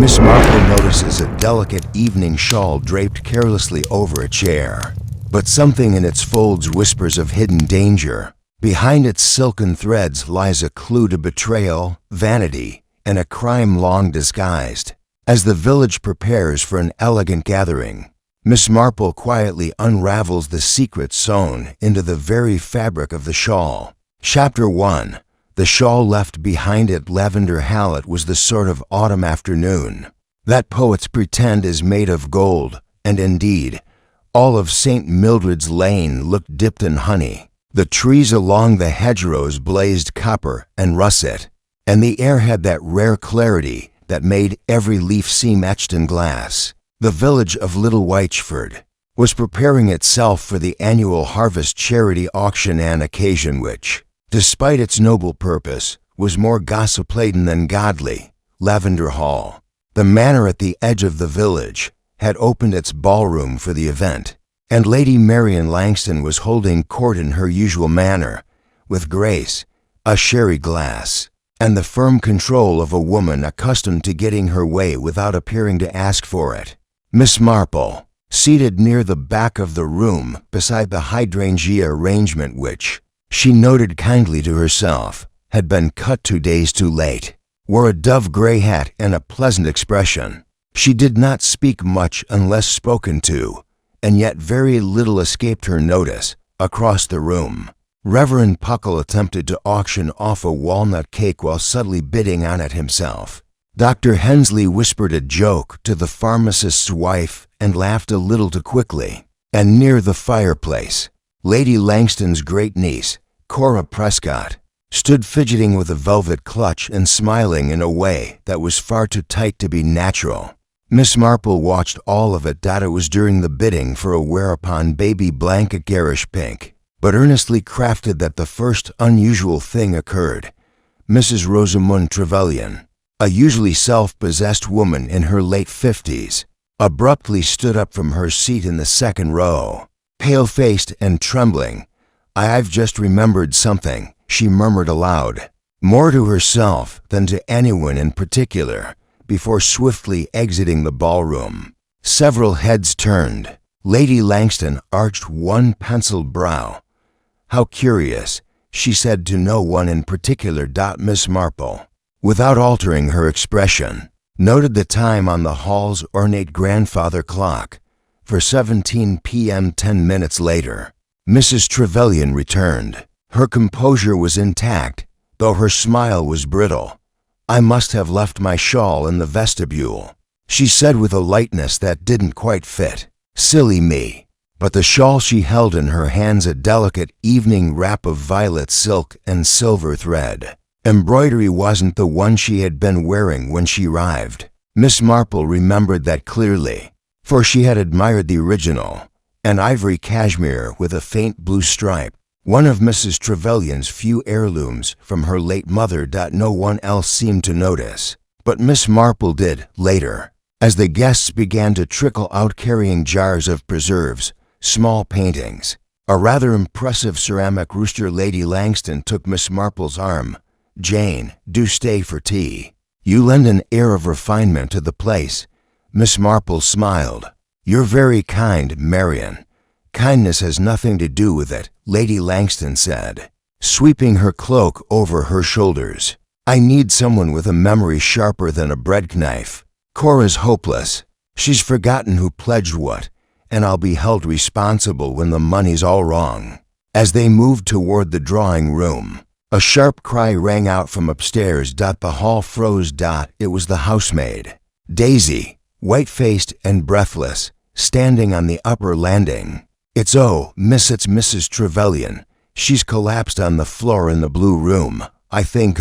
Miss Marple notices a delicate evening shawl draped carelessly over a chair, but something in its folds whispers of hidden danger. Behind its silken threads lies a clue to betrayal, vanity, and a crime long disguised. As the village prepares for an elegant gathering, Miss Marple quietly unravels the secret sewn into the very fabric of the shawl. Chapter 1. The shawl left behind at Lavender Hallett was the sort of autumn afternoon that poets pretend is made of gold, and indeed, all of St. Mildred's Lane looked dipped in honey. The trees along the hedgerows blazed copper and russet, and the air had that rare clarity that made every leaf seem etched in glass. The village of Little Wychford was preparing itself for the annual harvest charity auction, an occasion which, despite its noble purpose, was more gossip-laden than godly. Lavender Hall, the manor at the edge of the village, had opened its ballroom for the event, and Lady Marian Langston was holding court in her usual manner, with grace, a sherry glass, and the firm control of a woman accustomed to getting her way without appearing to ask for it. Miss Marple, seated near the back of the room beside the hydrangea arrangement which, she noted kindly to herself, had been cut 2 days too late, wore a dove-gray hat and a pleasant expression. She did not speak much unless spoken to, and yet very little escaped her notice. Across the room, Reverend Puckle attempted to auction off a walnut cake while subtly bidding on it himself. Dr. Hensley whispered a joke to the pharmacist's wife and laughed a little too quickly. And near the fireplace, Lady Langston's great-niece, Cora Prescott, stood fidgeting with a velvet clutch and smiling in a way that was far too tight to be natural. Miss Marple watched all of it. It was during the bidding for a whereupon baby blanket garish pink, but earnestly crafted that the first unusual thing occurred. Mrs. Rosamund Trevelyan, a usually self-possessed woman in her late 50s, abruptly stood up from her seat in the second row. Pale-faced and trembling, "I've just remembered something," she murmured aloud, more to herself than to anyone in particular, before swiftly exiting the ballroom. Several heads turned. Lady Langston arched one penciled brow. "How curious," she said to no one in particular. Miss Marple, without altering her expression, noted the time on the hall's ornate grandfather clock. For 17 p.m. 10 minutes later, Mrs. Trevelyan returned. Her composure was intact, though her smile was brittle. "I must have left my shawl in the vestibule," she said with a lightness that didn't quite fit. "Silly me." But the shawl she held in her hands, a delicate evening wrap of violet silk and silver thread. Embroidery wasn't the one she had been wearing when she arrived. Miss Marple remembered that clearly, for she had admired the original, an ivory cashmere with a faint blue stripe, one of Mrs. Trevelyan's few heirlooms from her late mother. No one else seemed to notice, but Miss Marple did later, as the guests began to trickle out carrying jars of preserves, small paintings, a rather impressive ceramic rooster. Lady Langston took Miss Marple's arm. "Jane, do stay for tea. You lend an air of refinement to the place." Miss Marple smiled. "You're very kind, Marian. Kindness has nothing to do with it," Lady Langston said, sweeping her cloak over her shoulders. "I need someone with a memory sharper than a bread knife. Cora's hopeless. She's forgotten who pledged what, and I'll be held responsible when the money's all wrong." As they moved toward the drawing room, a sharp cry rang out from upstairs. The hall froze. It was the housemaid, Daisy, white-faced and breathless, standing on the upper landing. It's Mrs. Trevelyan. She's collapsed on the floor in the blue room. I think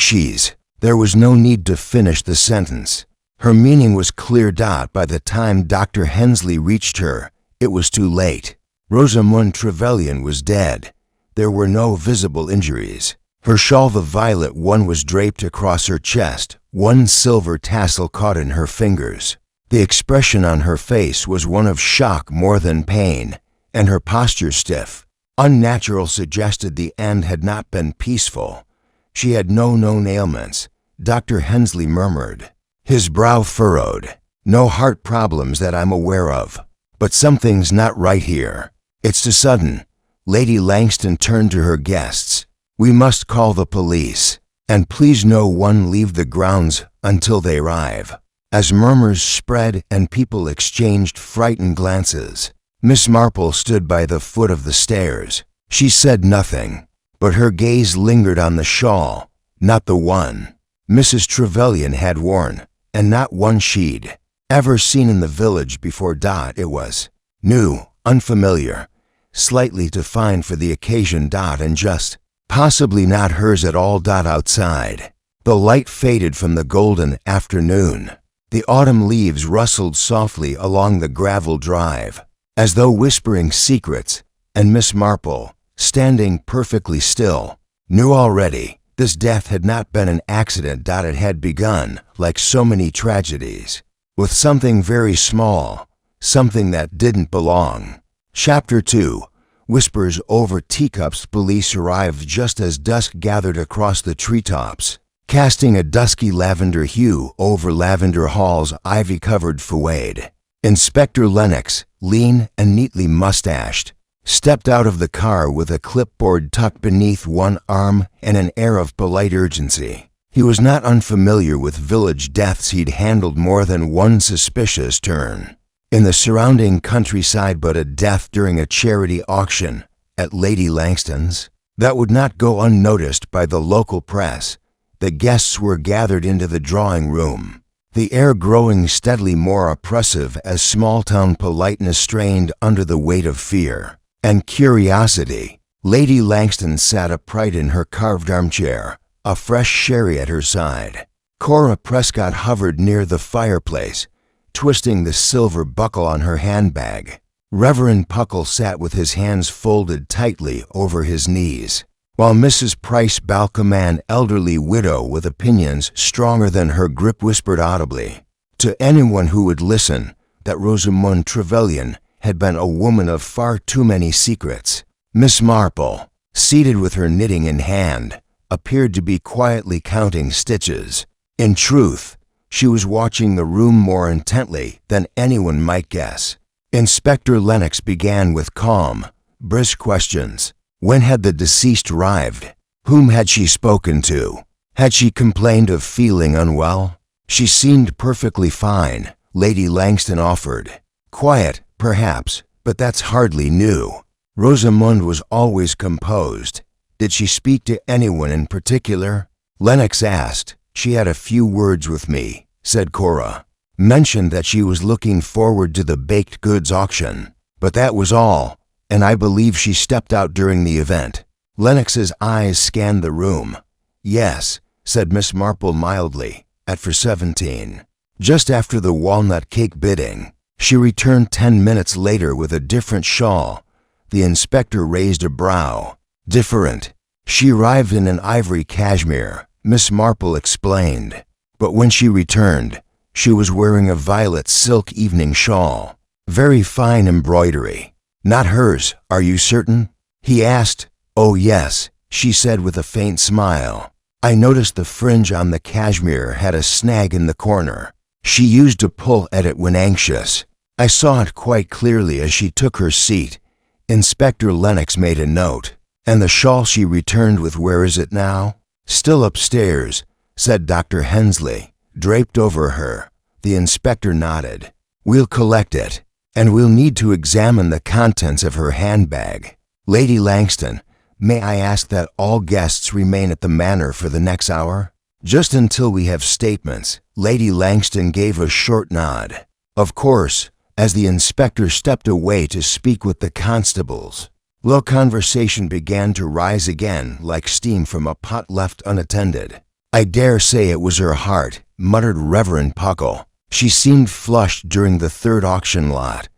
she's..." There was no need to finish the sentence. Her meaning was clear. By the time Dr. Hensley reached her, it was too late. Rosamund Trevelyan was dead. There were no visible injuries. Her shawl, the violet one, was draped across her chest. One silver tassel caught in her fingers. The expression on her face was one of shock more than pain, and her posture stiff. Unnatural, suggested the end had not been peaceful. She had no known ailments, Dr. Hensley murmured. His brow furrowed. No heart problems that I'm aware of. But something's not right here. It's too sudden. Lady Langston turned to her guests. We must call the police. And please no one leave the grounds until they arrive. As murmurs spread and people exchanged frightened glances, Miss Marple stood by the foot of the stairs. She said nothing, but her gaze lingered on the shawl, not the one Mrs. Trevelyan had worn, and not one she'd ever seen in the village before. It was new, unfamiliar, slightly too fine for the occasion. And just possibly not hers at all. Outside, the light faded from the golden afternoon. The autumn leaves rustled softly along the gravel drive, as though whispering secrets, and Miss Marple, standing perfectly still, knew already this death had not been an accident. It had begun, like so many tragedies, with something very small, something that didn't belong. Chapter 2. Whispers over teacups. Police arrived just as dusk gathered across the treetops, casting a dusky lavender hue over Lavender Hall's ivy-covered façade. Inspector Lennox, lean and neatly mustached, stepped out of the car with a clipboard tucked beneath one arm and an air of polite urgency. He was not unfamiliar with village deaths. He'd handled more than one suspicious turn in the surrounding countryside, but a death during a charity auction at Lady Langston's that would not go unnoticed by the local press. The guests were gathered into the drawing room, the air growing steadily more oppressive as small-town politeness strained under the weight of fear and curiosity. Lady Langston sat upright in her carved armchair, a fresh sherry at her side. Cora Prescott hovered near the fireplace, twisting the silver buckle on her handbag. Reverend Puckle sat with his hands folded tightly over his knees, while Mrs. Price Balcom, an elderly widow with opinions stronger than her grip, whispered audibly to anyone who would listen that Rosamond Trevelyan had been a woman of far too many secrets. Miss Marple, seated with her knitting in hand, appeared to be quietly counting stitches. In truth, she was watching the room more intently than anyone might guess. Inspector Lennox began with calm, brisk questions. When had the deceased arrived? Whom had she spoken to? Had she complained of feeling unwell? She seemed perfectly fine, Lady Langston offered. Quiet, perhaps, but that's hardly new. Rosamond was always composed. Did she speak to anyone in particular? Lennox asked. She had a few words with me, said Cora. Mentioned that she was looking forward to the baked goods auction. But that was all, and I believe she stepped out during the event. Lennox's eyes scanned the room. Yes, said Miss Marple mildly, at 4:17. Just after the walnut cake bidding. She returned 10 minutes later with a different shawl. The inspector raised a brow. Different. She arrived in an ivory cashmere, Miss Marple explained. But when she returned, she was wearing a violet silk evening shawl. Very fine embroidery. Not hers, are you certain? He asked. Oh yes, she said with a faint smile. I noticed the fringe on the cashmere had a snag in the corner. She used to pull at it when anxious. I saw it quite clearly as she took her seat. Inspector Lennox made a note. And the shawl she returned with, where is it now? Still upstairs, said Dr. Hensley, draped over her. The inspector nodded. We'll collect it, and we'll need to examine the contents of her handbag. Lady Langston, may I ask that all guests remain at the manor for the next hour? Just until we have statements. Lady Langston gave a short nod. Of course, as the inspector stepped away to speak with the constables. Low conversation began to rise again like steam from a pot left unattended. I dare say it was her heart, muttered Reverend Puckle. She seemed flushed during the third auction lot.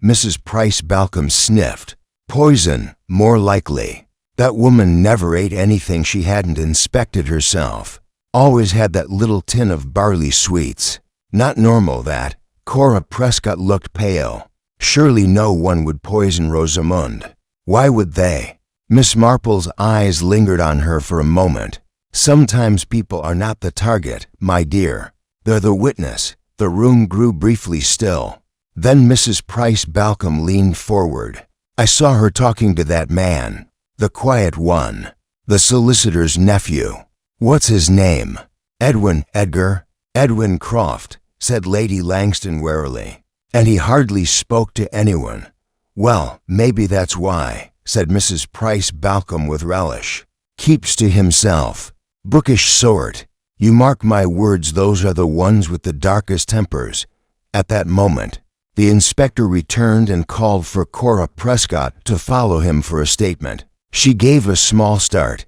Mrs. Price Balcom sniffed. Poison, more likely. That woman never ate anything she hadn't inspected herself. Always had that little tin of barley sweets. Not normal, that. Cora Prescott looked pale. Surely no one would poison Rosamond. Why would they? Miss Marple's eyes lingered on her for a moment. Sometimes people are not the target, my dear. They're the witness." The room grew briefly still. Then Mrs. Price Balcom leaned forward. "I saw her talking to that man. The quiet one. The solicitor's nephew. What's his name?" Edgar. "Edwin Croft," said Lady Langston warily. "And he hardly spoke to anyone." "Well, maybe that's why," said Mrs. Price Balcom with relish. "Keeps to himself. Bookish sort. You mark my words, those are the ones with the darkest tempers." At that moment, the inspector returned and called for Cora Prescott to follow him for a statement. She gave a small start,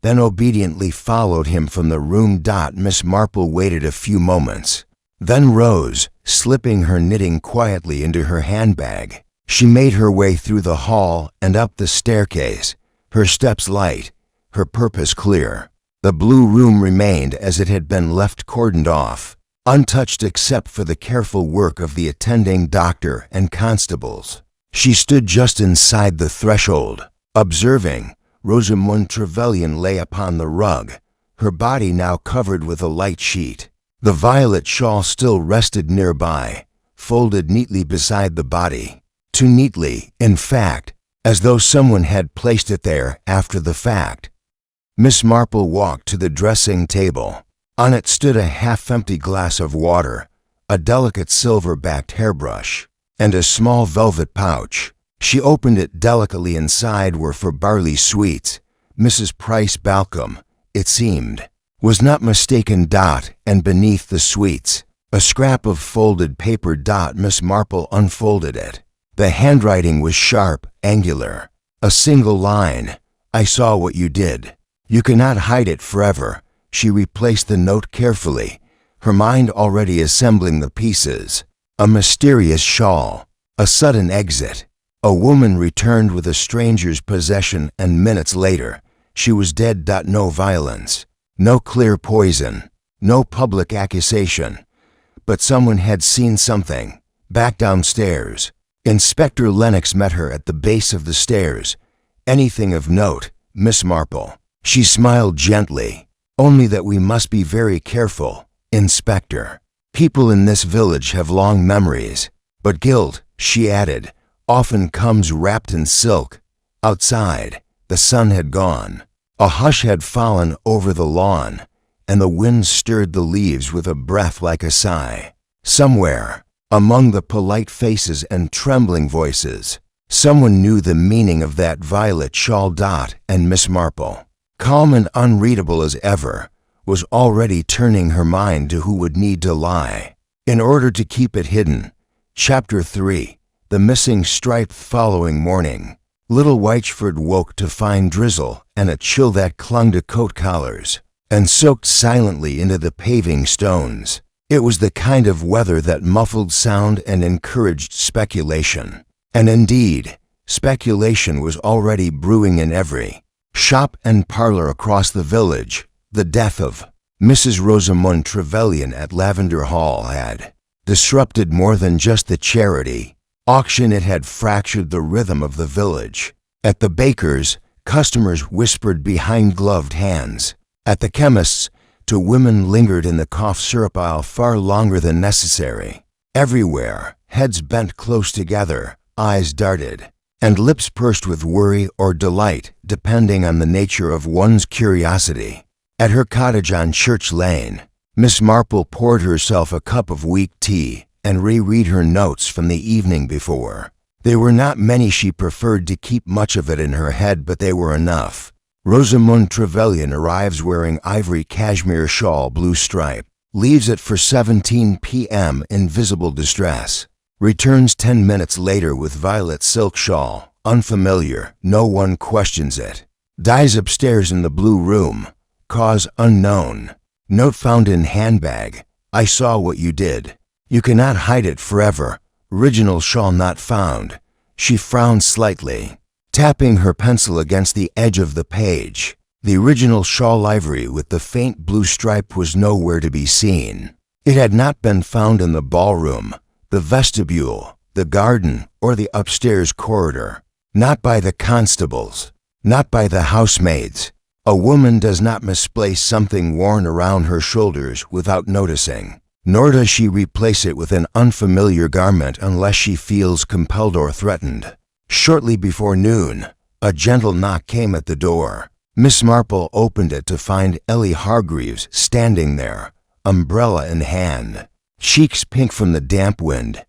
then obediently followed him from the room. Miss Marple waited a few moments, then rose, slipping her knitting quietly into her handbag. She made her way through the hall and up the staircase, her steps light, her purpose clear. The blue room remained as it had been left, cordoned off, untouched except for the careful work of the attending doctor and constables. She stood just inside the threshold, observing. Rosamond Trevelyan lay upon the rug, her body now covered with a light sheet. The violet shawl still rested nearby, folded neatly beside the body. Too neatly, in fact, as though someone had placed it there after the fact. Miss Marple walked to the dressing table. On it stood a half-empty glass of water, a delicate silver-backed hairbrush, and a small velvet pouch. She opened it delicately. Inside were for barley sweets. Mrs. Price Balcom, it seemed, was not mistaken. And beneath the sweets, a scrap of folded paper. Miss Marple unfolded it. The handwriting was sharp, angular. A single line. "I saw what you did. You cannot hide it forever." She replaced the note carefully, her mind already assembling the pieces. A mysterious shawl. A sudden exit. A woman returned with a stranger's possession, and minutes later, she was dead. No violence. No clear poison. No public accusation. But someone had seen something. Back downstairs, Inspector Lennox met her at the base of the stairs. "Anything of note, Miss Marple?" She smiled gently. "Only that we must be very careful, Inspector. People in this village have long memories. But guilt," she added, "often comes wrapped in silk." Outside, the sun had gone. A hush had fallen over the lawn, and the wind stirred the leaves with a breath like a sigh. Somewhere, among the polite faces and trembling voices, someone knew the meaning of that violet shawl. And Miss Marple, calm and unreadable as ever, was already turning her mind to who would need to lie, in order to keep it hidden. Chapter 3. The Missing Stripe. Following morning, little Wychford woke to find drizzle and a chill that clung to coat collars and soaked silently into the paving stones. It was the kind of weather that muffled sound and encouraged speculation. And indeed, speculation was already brewing in every shop and parlor across the village. The death of Mrs. Rosamond Trevelyan at Lavender Hall had disrupted more than just the charity auction. It had fractured the rhythm of the village. At the baker's, customers whispered behind gloved hands. At the chemist's, two women lingered in the cough syrup aisle far longer than necessary. Everywhere, heads bent close together, eyes darted, and lips pursed with worry or delight, depending on the nature of one's curiosity. At her cottage on Church Lane, Miss Marple poured herself a cup of weak tea and reread her notes from the evening before. They were not many. She preferred to keep much of it in her head, but they were enough. Rosamond Trevelyan arrives wearing ivory cashmere shawl, blue stripe. Leaves at 4:17 p.m. in visible distress. Returns 10 minutes later with violet silk shawl, unfamiliar, no one questions it. Dies upstairs in the blue room. Cause unknown. Note found in handbag. "I saw what you did. You cannot hide it forever. Original shawl not found." She frowned slightly, tapping her pencil against the edge of the page. The original shawl, ivory with the faint blue stripe, was nowhere to be seen. It had not been found in the ballroom, the vestibule, the garden, or the upstairs corridor. Not by the constables. Not by the housemaids. A woman does not misplace something worn around her shoulders without noticing. nor does she replace it with an unfamiliar garment unless she feels compelled or threatened. Shortly before noon, a gentle knock came at the door. Miss Marple opened it to find Ellie Hargreaves standing there, umbrella in hand, cheeks pink from the damp wind.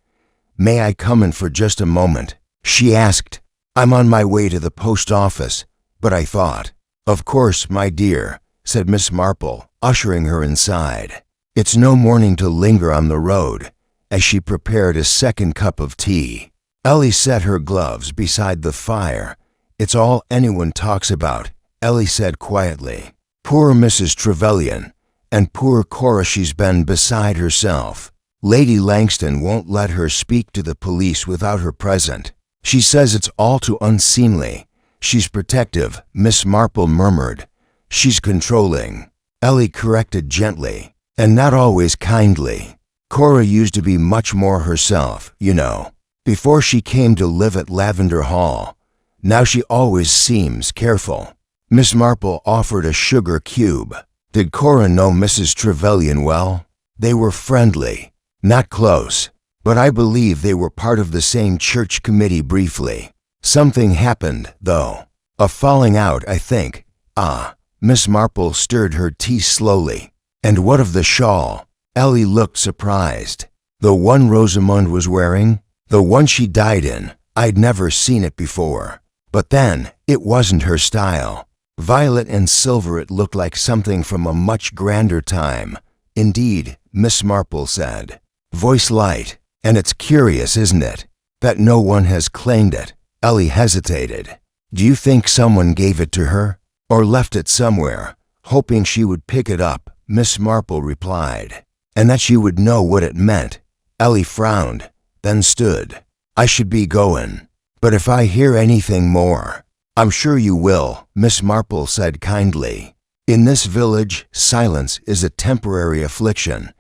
"May I come in for just a moment?" she asked. "I'm on my way to the post office, but I thought—" "Of course, my dear," said Miss Marple, ushering her inside. "It's no morning to linger on the road," as she prepared a second cup of tea. Ellie set her gloves beside the fire. "It's all anyone talks about," Ellie said quietly. "Poor Mrs. Trevelyan, and poor Cora, she's been beside herself. Lady Langston won't let her speak to the police without her present. She says it's all too unseemly. She's protective," Miss Marple murmured. "She's controlling," Ellie corrected gently, "and not always kindly. Cora used to be much more herself, you know, before she came to live at Lavender Hall. Now she always seems careful." Miss Marple offered a sugar cube. Did Cora know Mrs. Trevelyan well? "They were friendly. Not close, but I believe they were part of the same church committee briefly. Something happened, though. A falling out, I think." "Ah." Miss Marple stirred her tea slowly. "And what of the shawl?" Ellie looked surprised. "The one Rosamund was wearing? The one she died in? I'd never seen it before. But then, it wasn't her style. Violet and silver, it looked like something from a much grander time." "Indeed," Miss Marple said, voice light. "And it's curious, isn't it, that no one has claimed it?" Ellie hesitated. "Do you think someone gave it to her, or left it somewhere, hoping she would pick it up?" Miss Marple replied. "And that she would know what it meant?" Ellie frowned, then stood. "I should be going, but if I hear anything more—" "I'm sure you will," Miss Marple said kindly. "In this village, silence is a temporary affliction."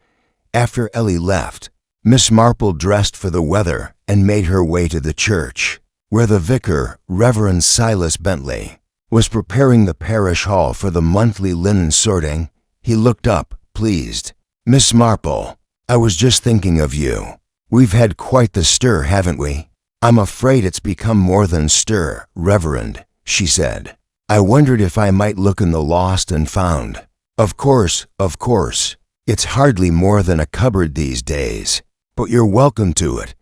After Ellie left, Miss Marple dressed for the weather and made her way to the church, where the vicar, Reverend Silas Bentley, was preparing the parish hall for the monthly linen sorting. He looked up, pleased. "Miss Marple, I was just thinking of you. We've had quite the stir, haven't we?" "I'm afraid it's become more than stir, Reverend," she said. "I wondered if I might look in the lost and found." Of course. It's hardly more than a cupboard these days, but you're welcome to it.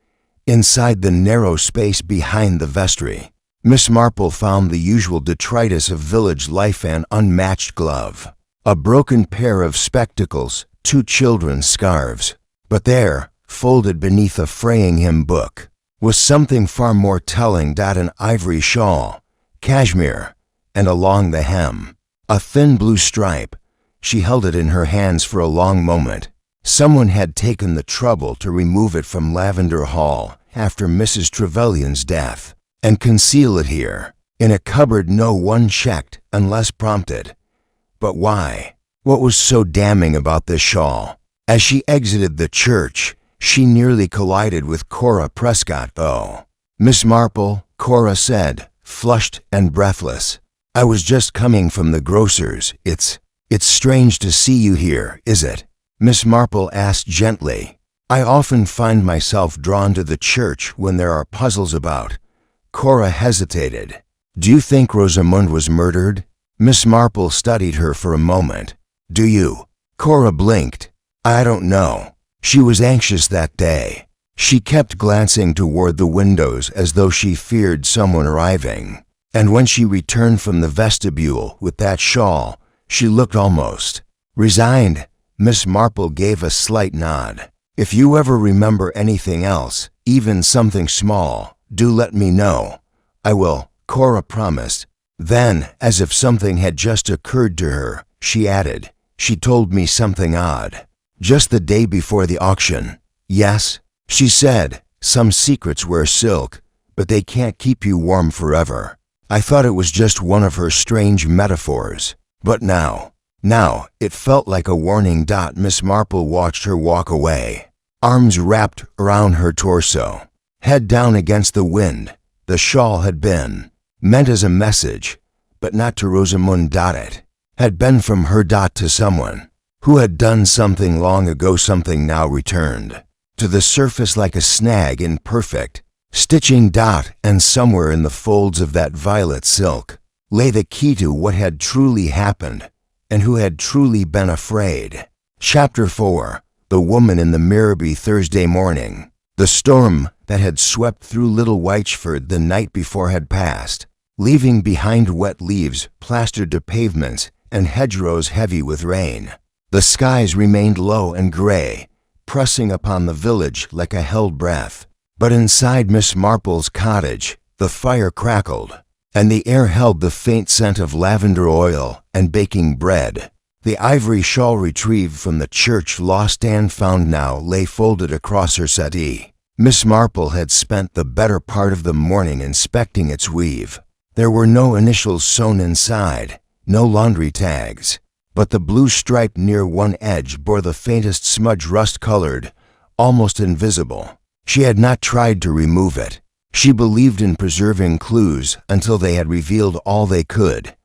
Inside the narrow space behind the vestry, Miss Marple found the usual detritus of village life: an unmatched glove, a broken pair of spectacles, 2 children's scarves. But there, folded beneath a fraying hymn book, was something far more telling: an ivory shawl, cashmere, and along the hem, a thin blue stripe. She held it in her hands for a long moment. Someone had taken the trouble to remove it from Lavender Hall after Mrs. Trevelyan's death, and conceal it here, in a cupboard no one checked unless prompted. But why? What was so damning about this shawl? As she exited the church, she nearly collided with Cora Prescott. "Oh, Miss Marple," Cora said, flushed and breathless. "I was just coming from the grocer's. It's strange to see you here, is it?" Miss Marple asked gently. "I often find myself drawn to the church when there are puzzles about." Cora hesitated. "Do you think Rosamund was murdered?" Miss Marple studied her for a moment. "Do you?" Cora blinked. "I don't know. She was anxious that day." She kept glancing toward the windows as though she feared someone arriving. And when she returned from the vestibule with that shawl, she looked almost resigned. Miss Marple gave a slight nod. "If you ever remember anything else, even something small, do let me know." "I will," Cora promised. Then, as if something had just occurred to her, she added, "She told me something odd. Just the day before the auction." "Yes?" She said, "Some secrets wear silk, but they can't keep you warm forever." I thought it was just one of her strange metaphors. But now, it felt like a warning. Miss Marple watched her walk away, arms wrapped around her torso, head down against the wind. The shawl had been meant as a message, but not to Rosamund. It had been from her to someone who had done something long ago. Something now returned to the surface like a snag in perfect stitching dot, and somewhere in the folds of that violet silk lay the key to what had truly happened and who had truly been afraid. Chapter 4. The Woman in the Mirrorby. Thursday morning. The storm that had swept through Little Wychford the night before had passed, leaving behind wet leaves plastered to pavements and hedgerows heavy with rain. The skies remained low and gray, pressing upon the village like a held breath. But inside Miss Marple's cottage, the fire crackled, and the air held the faint scent of lavender oil and baking bread. The ivory shawl retrieved from the church lost and found now lay folded across her settee. Miss Marple had spent the better part of the morning inspecting its weave. There were no initials sewn inside, no laundry tags, but the blue stripe near one edge bore the faintest smudge, rust-colored, almost invisible. She had not tried to remove it. She believed in preserving clues until they had revealed all they could.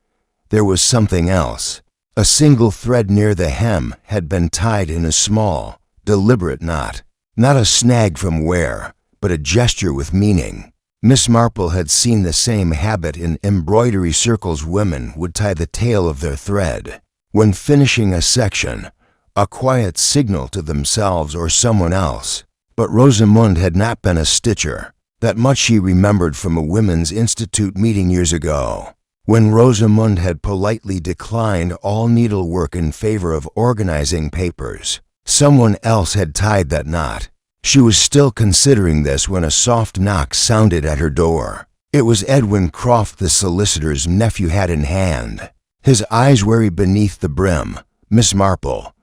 There was something else. A single thread near the hem had been tied in a small, deliberate knot. Not a snag from wear, but a gesture with meaning. Miss Marple had seen the same habit in embroidery circles. Women would tie the tail of their thread when finishing a section, a quiet signal to themselves or someone else. But Rosamund had not been a stitcher. That much she remembered from a Women's Institute meeting years ago, when Rosamund had politely declined all needlework in favor of organizing papers. Someone else had tied that knot. She was still considering this when a soft knock sounded at her door. It was Edwin Croft, the solicitor's nephew, hat in hand, his eyes wary beneath the brim. "Miss Marple,"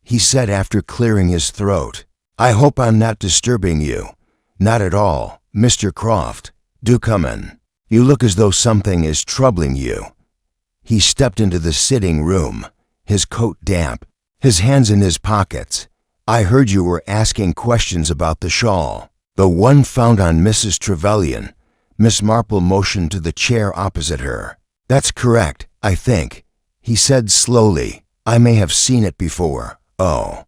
he said after clearing his throat. "I hope I'm not disturbing you." "Not at all, Mr. Croft. Do come in. You look as though something is troubling you." He stepped into the sitting room, his coat damp, his hands in his pockets. "I heard you were asking questions about the shawl, the one found on Mrs. Trevelyan." Miss Marple motioned to the chair opposite her. "That's correct, I think," he said slowly. "I may have seen it before." "Oh."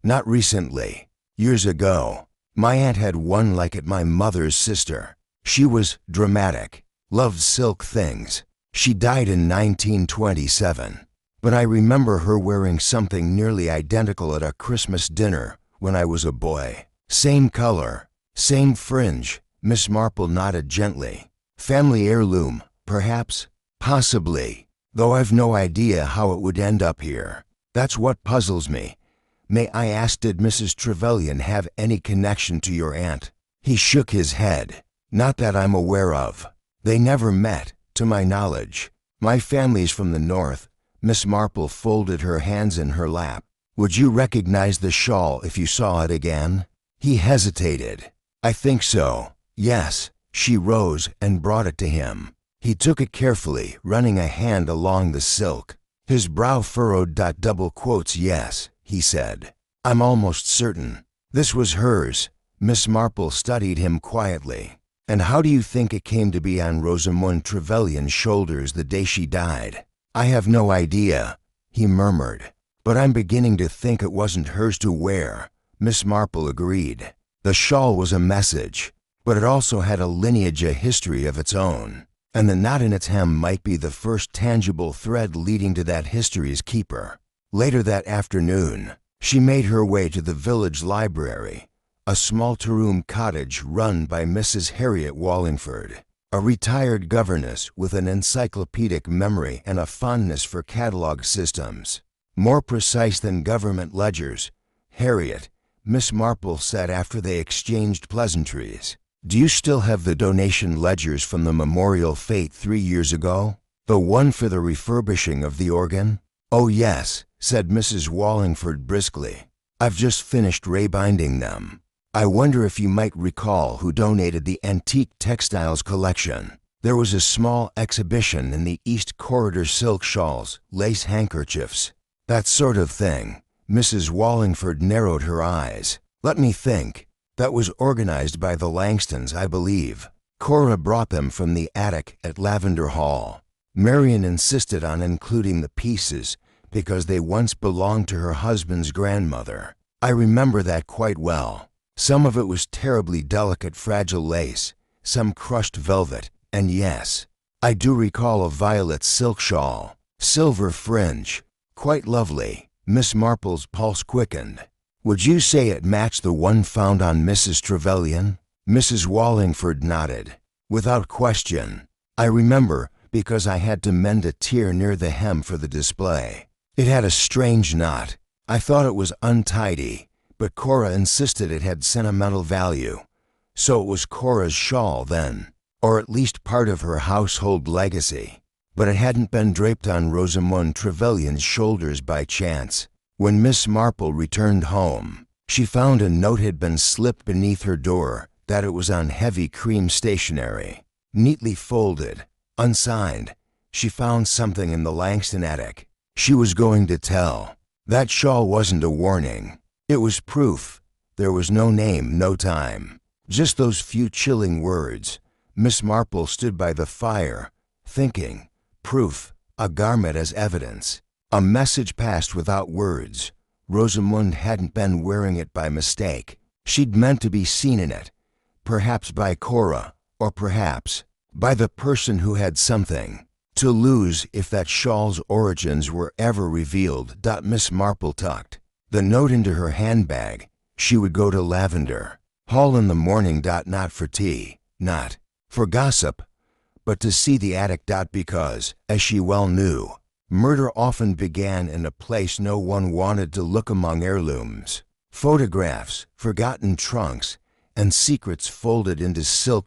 "Not recently. Years ago. My aunt had one like it, my mother's sister. She was dramatic, loved silk things. She died in 1927. But I remember her wearing something nearly identical at a Christmas dinner when I was a boy. Same color, same fringe." Miss Marple nodded gently. "Family heirloom, perhaps?" "Possibly, though I've no idea how it would end up here. That's what puzzles me. May I ask, did Mrs. Trevelyan have any connection to your aunt?" He shook his head. "Not that I'm aware of. They never met, to my knowledge. My family's from the north." Miss Marple folded her hands in her lap. "Would you recognize the shawl if you saw it again?" He hesitated. "I think so, yes." She rose and brought it to him. He took it carefully, running a hand along the silk. His brow furrowed. "Double quotes, yes," he said. "I'm almost certain. This was hers." Miss Marple studied him quietly. "And how do you think it came to be on Rosamund Trevelyan's shoulders the day she died?" "I have no idea," he murmured. "But I'm beginning to think it wasn't hers to wear." Miss Marple agreed. The shawl was a message, but it also had a lineage, a history of its own. And the knot in its hem might be the first tangible thread leading to that history's keeper. Later that afternoon, she made her way to the village library, a small two-room cottage run by Mrs. Harriet Wallingford, a retired governess with an encyclopedic memory and a fondness for catalog systems. More precise than government ledgers. "Harriet," Miss Marple said after they exchanged pleasantries, "do you still have the donation ledgers from the memorial fete 3 years ago? The one for the refurbishing of the organ?" "Oh yes," said Mrs. Wallingford briskly. "I've just finished rebinding them. I wonder if you might recall who donated the antique textiles collection. There was a small exhibition in the East Corridor, silk shawls, lace handkerchiefs, that sort of thing." Mrs. Wallingford narrowed her eyes. "Let me think. That was organized by the Langstons, I believe. Cora brought them from the attic at Lavender Hall. Marion insisted on including the pieces because they once belonged to her husband's grandmother. I remember that quite well. Some of it was terribly delicate, fragile lace, some crushed velvet, and yes, I do recall a violet silk shawl, silver fringe, quite lovely. Miss Marple's pulse quickened. Would you say it matched the one found on Mrs. Trevelyan? Mrs. Wallingford nodded. Without question. I remember, because I had to mend a tear near the hem for the display. It had a strange knot. I thought it was untidy, but Cora insisted it had sentimental value. So it was Cora's shawl then, or at least part of her household legacy. But it hadn't been draped on Rosamond Trevelyan's shoulders by chance. When Miss Marple returned home, she found a note had been slipped beneath her door, that it was on heavy cream stationery. Neatly folded, unsigned, she found something in the Langston attic. She was going to tell. That shawl wasn't a warning. It was proof. There was no name, no time. Just those few chilling words. Miss Marple stood by the fire, thinking. Proof, a garment as evidence. A message passed without words. Rosamond hadn't been wearing it by mistake. She'd meant to be seen in it. Perhaps by Cora, or perhaps by the person who had something to lose if that shawl's origins were ever revealed. Miss Marple tucked the note into her handbag. She would go to Lavender Hall in the morning. Not for tea, not for gossip, but to see the attic. Because, as she well knew, murder often began in a place no one wanted to look. Among heirlooms, photographs, forgotten trunks, and secrets folded into silk.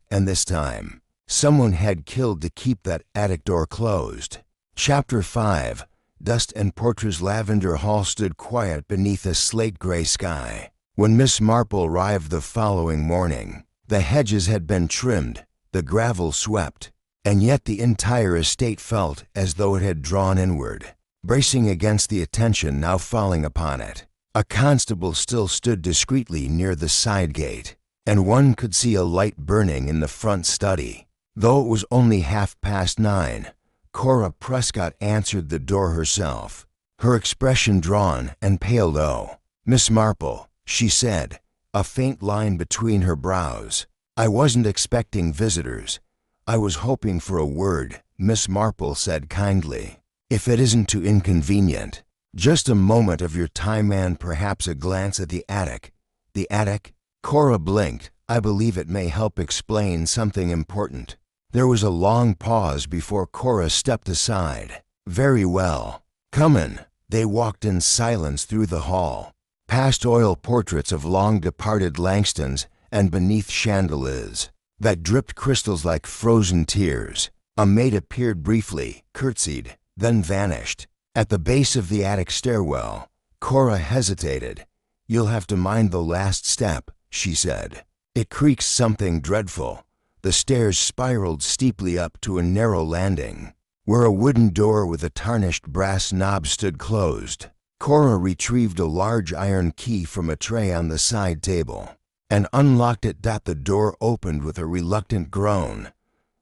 And this time, someone had killed to keep that attic door closed. Chapter 5. Dust and Portraits. Lavender Hall stood quiet beneath a slate-gray sky. When Miss Marple arrived the following morning, the hedges had been trimmed, the gravel swept, and yet the entire estate felt as though it had drawn inward, bracing against the attention now falling upon it. A constable still stood discreetly near the side gate, and one could see a light burning in the front study. Though it was only 9:30, Cora Prescott answered the door herself, her expression drawn and pale. "Oh, Miss Marple," she said, a faint line between her brows. "I wasn't expecting visitors. I was hoping for a word," Miss Marple said kindly. "If it isn't too inconvenient, just a moment of your time and perhaps a glance at the attic." "The attic?" Cora blinked. "I believe it may help explain something important." There was a long pause before Cora stepped aside. "Very well. Come in." They walked in silence through the hall, past oil portraits of long-departed Langstons and beneath chandeliers that dripped crystals like frozen tears. A maid appeared briefly, curtsied, then vanished. At the base of the attic stairwell, Cora hesitated. "You'll have to mind the last step," she said. It creaked something dreadful. The stairs spiraled steeply up to a narrow landing, where a wooden door with a tarnished brass knob stood closed. Cora retrieved a large iron key from a tray on the side table and unlocked it. The door opened with a reluctant groan.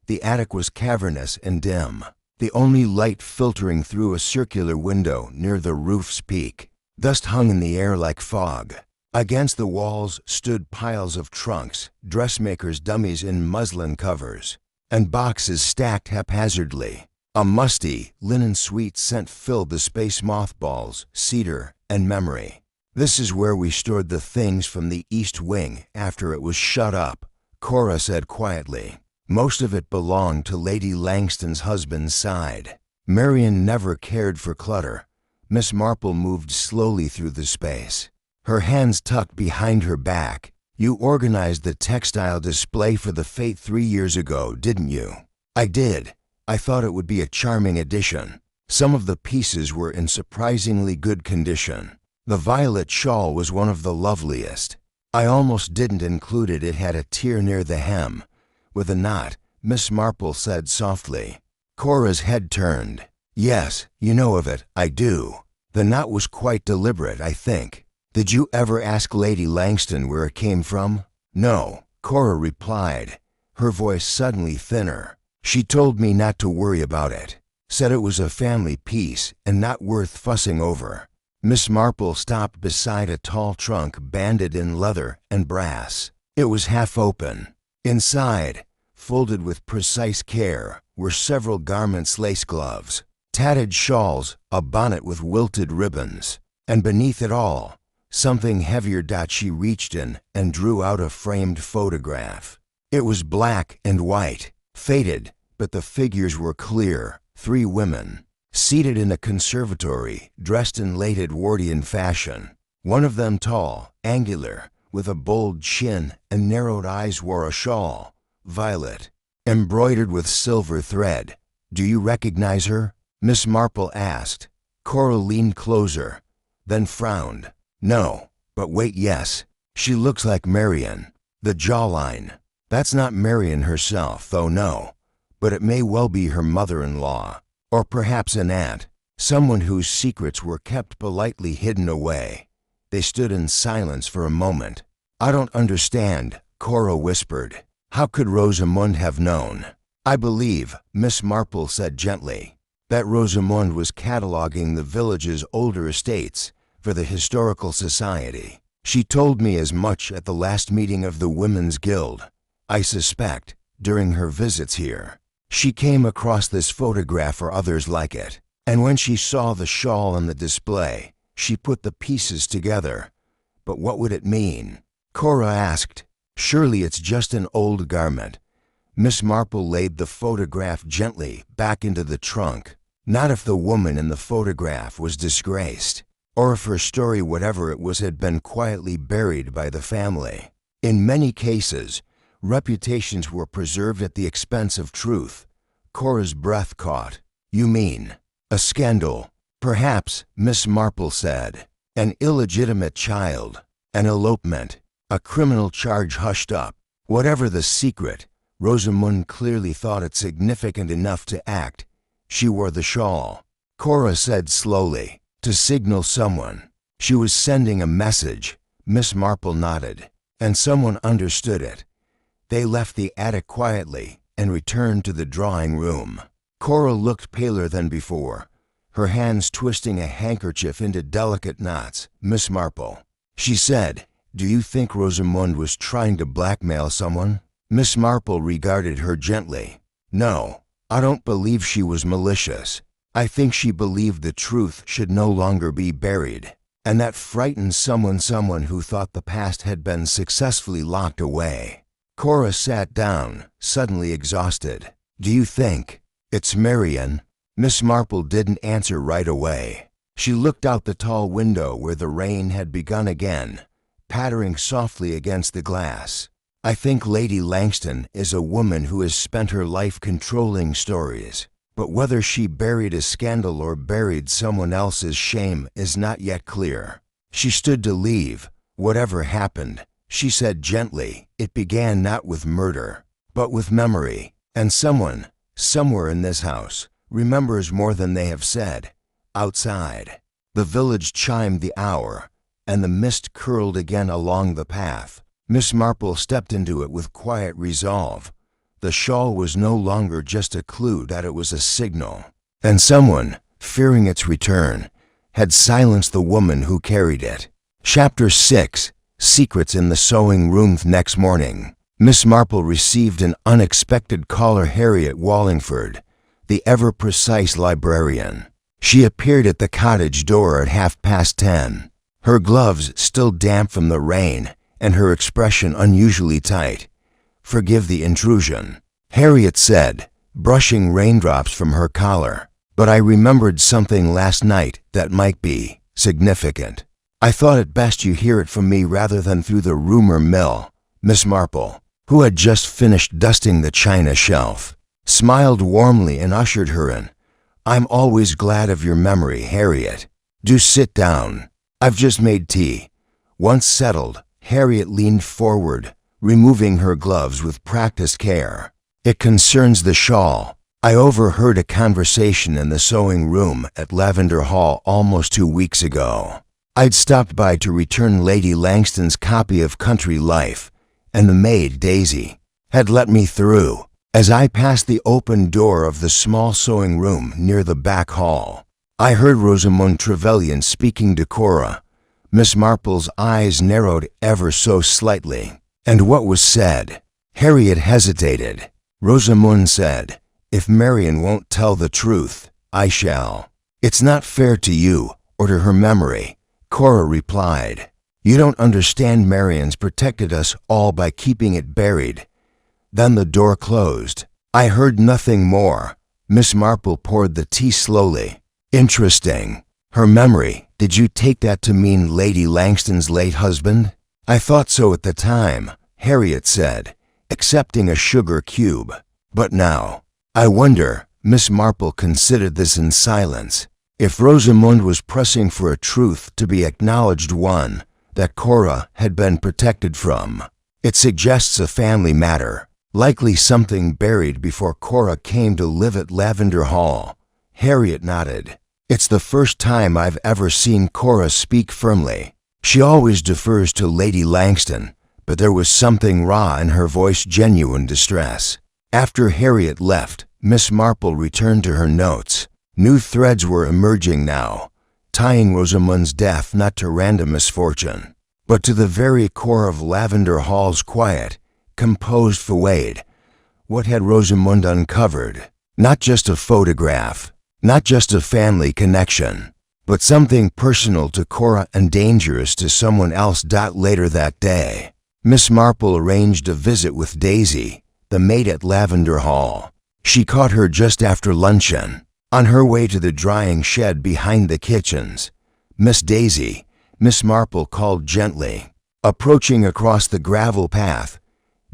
The attic was cavernous and dim, the only light filtering through a circular window near the roof's peak. Dust hung in the air like fog. Against the walls stood piles of trunks, dressmakers' dummies in muslin covers, and boxes stacked haphazardly. A musty, linen sweet scent filled the space. Mothballs, cedar, and memory. "This is where we stored the things from the East Wing after it was shut up," Cora said quietly. "Most of it belonged to Lady Langston's husband's side. Marian never cared for clutter." Miss Marple moved slowly through the space, her hands tucked behind her back. "You organized the textile display for the fete 3 years ago, didn't you?" "I did. I thought it would be a charming addition." Some of the pieces were in surprisingly good condition. The violet shawl was one of the loveliest. "I almost didn't include it. It had a tear near the hem, with a knot," Miss Marple said softly. Cora's head turned. "Yes, you know of it." "I do. The knot was quite deliberate, I think." "Did you ever ask Lady Langston where it came from?" "No," Cora replied, her voice suddenly thinner. "She told me not to worry about it." Said it was a family piece and not worth fussing over. Miss Marple stopped beside a tall trunk banded in leather and brass. It was half open. Inside, folded with precise care, were several garments, lace gloves, tatted shawls, a bonnet with wilted ribbons, and beneath it all, something heavier. She reached in and drew out a framed photograph. It was black and white, faded, but the figures were clear. 3 women, seated in a conservatory, dressed in late Edwardian fashion. One of them tall, angular, with a bold chin and narrowed eyes, wore a shawl, violet, embroidered with silver thread. "Do you recognize her?" Miss Marple asked. Cora leaned closer, then frowned. "No, but wait, yes. She looks like Marian. The jawline. That's not Marian herself, though, no. But it may well be her mother-in-law, or perhaps an aunt, someone whose secrets were kept politely hidden away." They stood in silence for a moment. "I don't understand," Cora whispered. "How could Rosamund have known?" "I believe," Miss Marple said gently, "that Rosamund was cataloging the village's older estates for the Historical Society. She told me as much at the last meeting of the Women's Guild. I suspect, during her visits here, she came across this photograph or others like it, and when she saw the shawl on the display, she put the pieces together. But what would it mean?" Cora asked. "Surely it's just an old garment." Miss Marple laid the photograph gently back into the trunk. Not if the woman in the photograph was disgraced, or if her story, whatever it was, had been quietly buried by the family. In many cases, reputations were preserved at the expense of truth. Cora's breath caught. "You mean a scandal?" "Perhaps," Miss Marple said. "An illegitimate child, an elopement, a criminal charge hushed up. Whatever the secret, Rosamund clearly thought it significant enough to act. She wore the shawl," Cora said slowly, "to signal someone. She was sending a message." Miss Marple nodded. "And someone understood it. They left the attic quietly and returned to the drawing room." Cora looked paler than before, her hands twisting a handkerchief into delicate knots. "Miss Marple," she said, "do you think Rosamund was trying to blackmail someone?" Miss Marple regarded her gently. "No, I don't believe she was malicious. I think she believed the truth should no longer be buried, and that frightened someone who thought the past had been successfully locked away." Cora sat down, suddenly exhausted. "Do you think it's Marian?" Miss Marple didn't answer right away. She looked out the tall window where the rain had begun again, pattering softly against the glass. "I think Lady Langston is a woman who has spent her life controlling stories. But whether she buried a scandal or buried someone else's shame is not yet clear. She stood to leave. Whatever happened, she said gently, it began not with murder, but with memory. And someone, somewhere in this house, remembers more than they have said. Outside, the village chimed the hour, and the mist curled again along the path. Miss Marple stepped into it with quiet resolve. The shawl was no longer just a clue, that it was a signal. And someone, fearing its return, had silenced the woman who carried it. Chapter 6. Secrets in the Sewing Room. Next morning, Miss Marple received an unexpected caller. Harriet Wallingford, the ever-precise librarian. She appeared at the cottage door at 10:30, her gloves still damp from the rain and her expression unusually tight. "Forgive the intrusion," Harriet said, brushing raindrops from her collar, "but I remembered something last night that might be significant. I thought it best you hear it from me rather than through the rumor mill." Miss Marple, who had just finished dusting the china shelf, smiled warmly and ushered her in. "I'm always glad of your memory, Harriet. Do sit down. I've just made tea." Once settled, Harriet leaned forward, removing her gloves with practiced care. "It concerns the shawl. I overheard a conversation in the sewing room at Lavender Hall almost 2 weeks ago. I'd stopped by to return Lady Langston's copy of Country Life, and the maid, Daisy, had let me through. As I passed the open door of the small sewing room near the back hall, I heard Rosamund Trevelyan speaking to Cora. Miss Marple's eyes narrowed ever so slightly. And what was said? Harriet hesitated. Rosamund said, "If Marian won't tell the truth, I shall." "It's not fair to you or to her memory," Cora replied. "You don't understand. Marian's protected us all by keeping it buried." Then the door closed. I heard nothing more. Miss Marple poured the tea slowly. "Interesting. Her memory. Did you take that to mean Lady Langston's late husband?" "I thought so at the time," Harriet said, accepting a sugar cube. "But now, I wonder," Miss Marple considered this in silence, "if Rosamund was pressing for a truth to be acknowledged, one that Cora had been protected from. It suggests a family matter, likely something buried before Cora came to live at Lavender Hall." Harriet nodded. "It's the first time I've ever seen Cora speak firmly. She always defers to Lady Langston, but there was something raw in her voice, genuine distress." After Harriet left, Miss Marple returned to her notes. New threads were emerging now, tying Rosamund's death not to random misfortune, but to the very core of Lavender Hall's quiet, composed facade. What had Rosamund uncovered? Not just a photograph, not just a family connection, but something personal to Cora and dangerous to someone else. Later that day, Miss Marple arranged a visit with Daisy, the maid at Lavender Hall. She caught her just after luncheon, on her way to the drying shed behind the kitchens. "Miss Daisy," Miss Marple called gently. Approaching across the gravel path,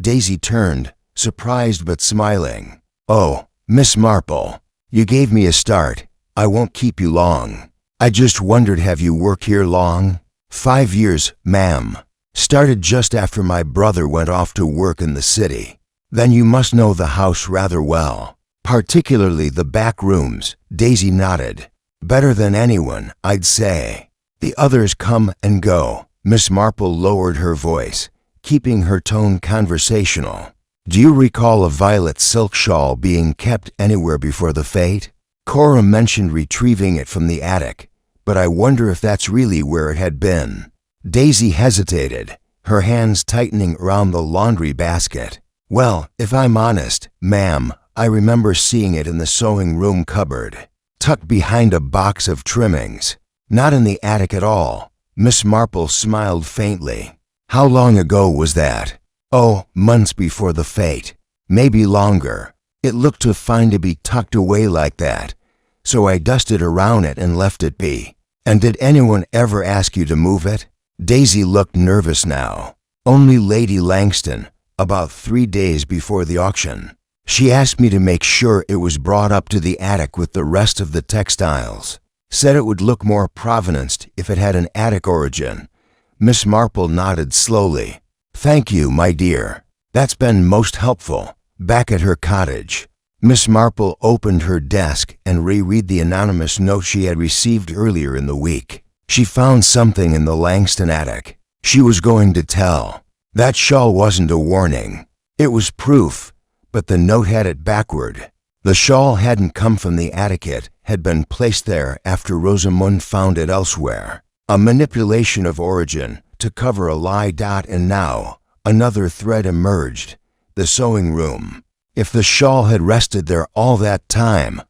Daisy turned, surprised but smiling. "Oh, Miss Marple, you gave me a start. I won't keep you long. I just wondered, have you worked here long?" "5 years, ma'am. Started just after my brother went off to work in the city." "Then you must know the house rather well, particularly the back rooms." Daisy nodded. "Better than anyone, I'd say. The others come and go." Miss Marple lowered her voice, keeping her tone conversational. "Do you recall a violet silk shawl being kept anywhere before the fete? Cora mentioned retrieving it from the attic, but I wonder if that's really where it had been." Daisy hesitated, her hands tightening around the laundry basket. "Well, if I'm honest, ma'am, I remember seeing it in the sewing room cupboard, tucked behind a box of trimmings. Not in the attic at all." Miss Marple smiled faintly. "How long ago was that?" "Oh, months before the fete. Maybe longer. It looked fine to be tucked away like that, so I dusted around it and left it be." "And did anyone ever ask you to move it?" Daisy looked nervous now. "Only Lady Langston, about 3 days before the auction. She asked me to make sure it was brought up to the attic with the rest of the textiles. Said it would look more provenanced if it had an attic origin." Miss Marple nodded slowly. "Thank you, my dear. That's been most helpful." Back at her cottage, Miss Marple opened her desk and reread the anonymous note she had received earlier in the week. She found something in the Langston attic. She was going to tell. That shawl wasn't a warning. It was proof, but the note had it backward. The shawl hadn't come from the attic. It had been placed there after Rosamund found it elsewhere. A manipulation of origin to cover a lie. And now, another thread emerged. The sewing room. If the shawl had rested there all that time,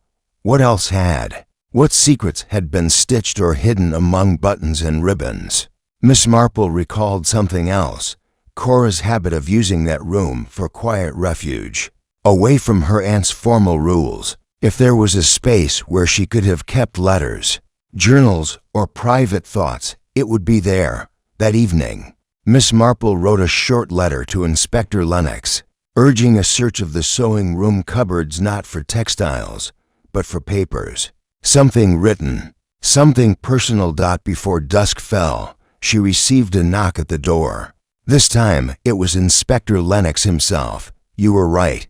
what else had? What secrets had been stitched or hidden among buttons and ribbons? Miss Marple recalled something else. Cora's habit of using that room for quiet refuge, away from her aunt's formal rules. If there was a space where she could have kept letters, journals, or private thoughts, it would be there. That evening, Miss Marple wrote a short letter to Inspector Lennox, urging a search of the sewing room cupboards, not for textiles, but for papers. Something written, something personal. Before dusk fell, she received a knock at the door. This time, it was Inspector Lennox himself. "You were right,"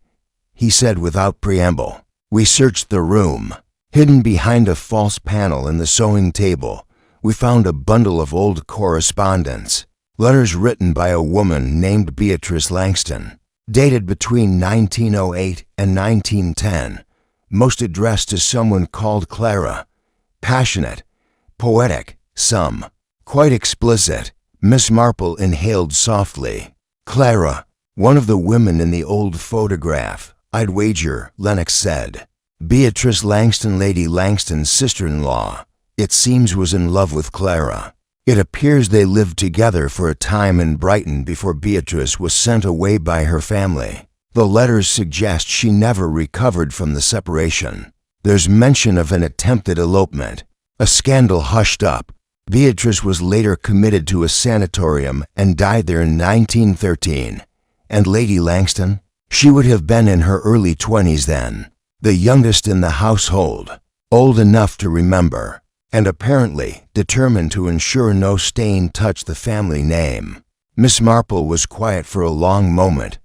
he said without preamble. "We searched the room. Hidden behind a false panel in the sewing table, we found a bundle of old correspondence, letters written by a woman named Beatrice Langston. dated between 1908 and 1910, most addressed to someone called Clara. Passionate, poetic, some quite explicit. Miss Marple inhaled softly. Clara, one of the women in the old photograph, I'd wager, Lennox said. Beatrice Langston, Lady Langston's sister-in-law, it seems was in love with Clara. It appears they lived together for a time in Brighton before Beatrice was sent away by her family. The letters suggest she never recovered from the separation. There's mention of an attempted elopement. A scandal hushed up. Beatrice was later committed to a sanatorium and died there in 1913. And Lady Langston? She would have been in her early 20s then, the youngest in the household, old enough to remember, and apparently determined to ensure no stain touched the family name. Miss Marple was quiet for a long moment.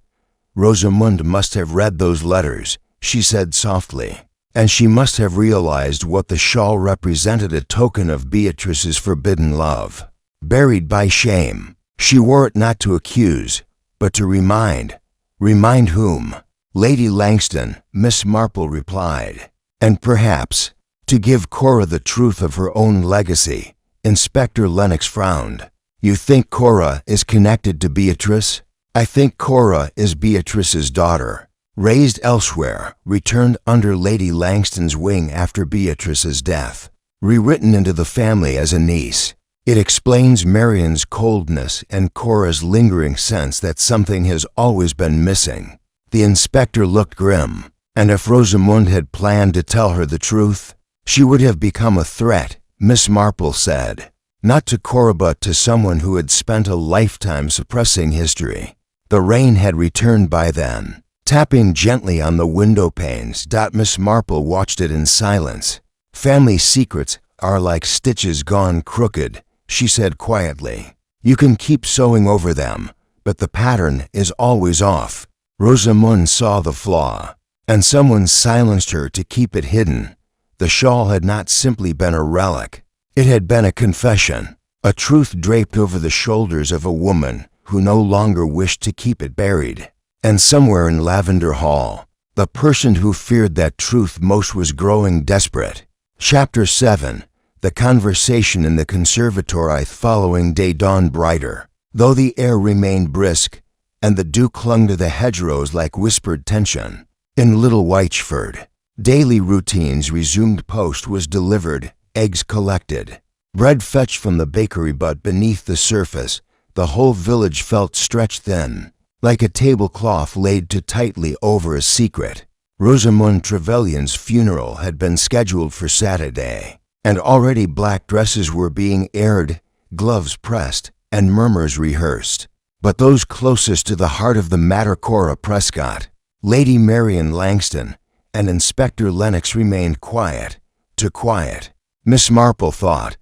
Rosamund must have read those letters, she said softly, and she must have realized what the shawl represented, a token of Beatrice's forbidden love. Buried by shame, she wore it not to accuse, but to remind. Remind whom? Lady Langston, Miss Marple replied. And perhaps, to give Cora the truth of her own legacy. Inspector Lennox frowned. You think Cora is connected to Beatrice? I think Cora is Beatrice's daughter. Raised elsewhere, returned under Lady Langston's wing after Beatrice's death. Rewritten into the family as a niece. It explains Marian's coldness and Cora's lingering sense that something has always been missing. The inspector looked grim, and if Rosamund had planned to tell her the truth, she would have become a threat, Miss Marple said. Not to Cora but to someone who had spent a lifetime suppressing history. The rain had returned by then, tapping gently on the window panes. Miss Marple watched it in silence. Family secrets are like stitches gone crooked, she said quietly. You can keep sewing over them, but the pattern is always off. Rosamund saw the flaw, and someone silenced her to keep it hidden. The shawl had not simply been a relic. It had been a confession, a truth draped over the shoulders of a woman who no longer wished to keep it buried. And somewhere in Lavender Hall, the person who feared that truth most was growing desperate. Chapter 7. The conversation in the conservatory following day dawned brighter, though the air remained brisk, and the dew clung to the hedgerows like whispered tension. In Little Wychford, daily routines resumed. Post was delivered, eggs collected, bread fetched from the bakery, but beneath the surface, the whole village felt stretched thin, like a tablecloth laid too tightly over a secret. Rosamund Trevelyan's funeral had been scheduled for Saturday, and already black dresses were being aired, gloves pressed, and murmurs rehearsed. But those closest to the heart of the matter, Cora Prescott, Lady Marian Langston, and Inspector Lennox, remained quiet. Too quiet, Miss Marple thought.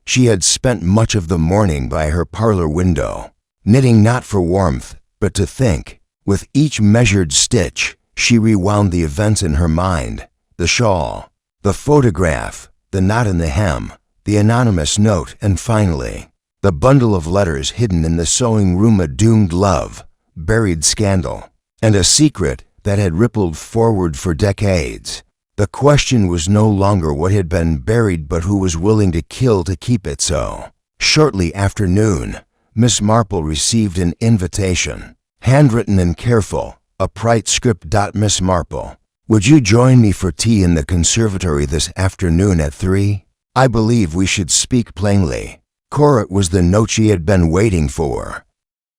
She had spent much of the morning by her parlor window, knitting not for warmth, but to think. With each measured stitch, she rewound the events in her mind. The shawl, the photograph, the knot in the hem, the anonymous note, and finally, the bundle of letters hidden in the sewing room. A doomed love, buried scandal, and a secret that had rippled forward for decades. The question was no longer what had been buried, but who was willing to kill to keep it so. Shortly after noon, Miss Marple received an invitation, handwritten and careful, a bright script. Miss Marple, would you join me for tea in the conservatory this afternoon at 3? I believe we should speak plainly. Cora was the note she had been waiting for.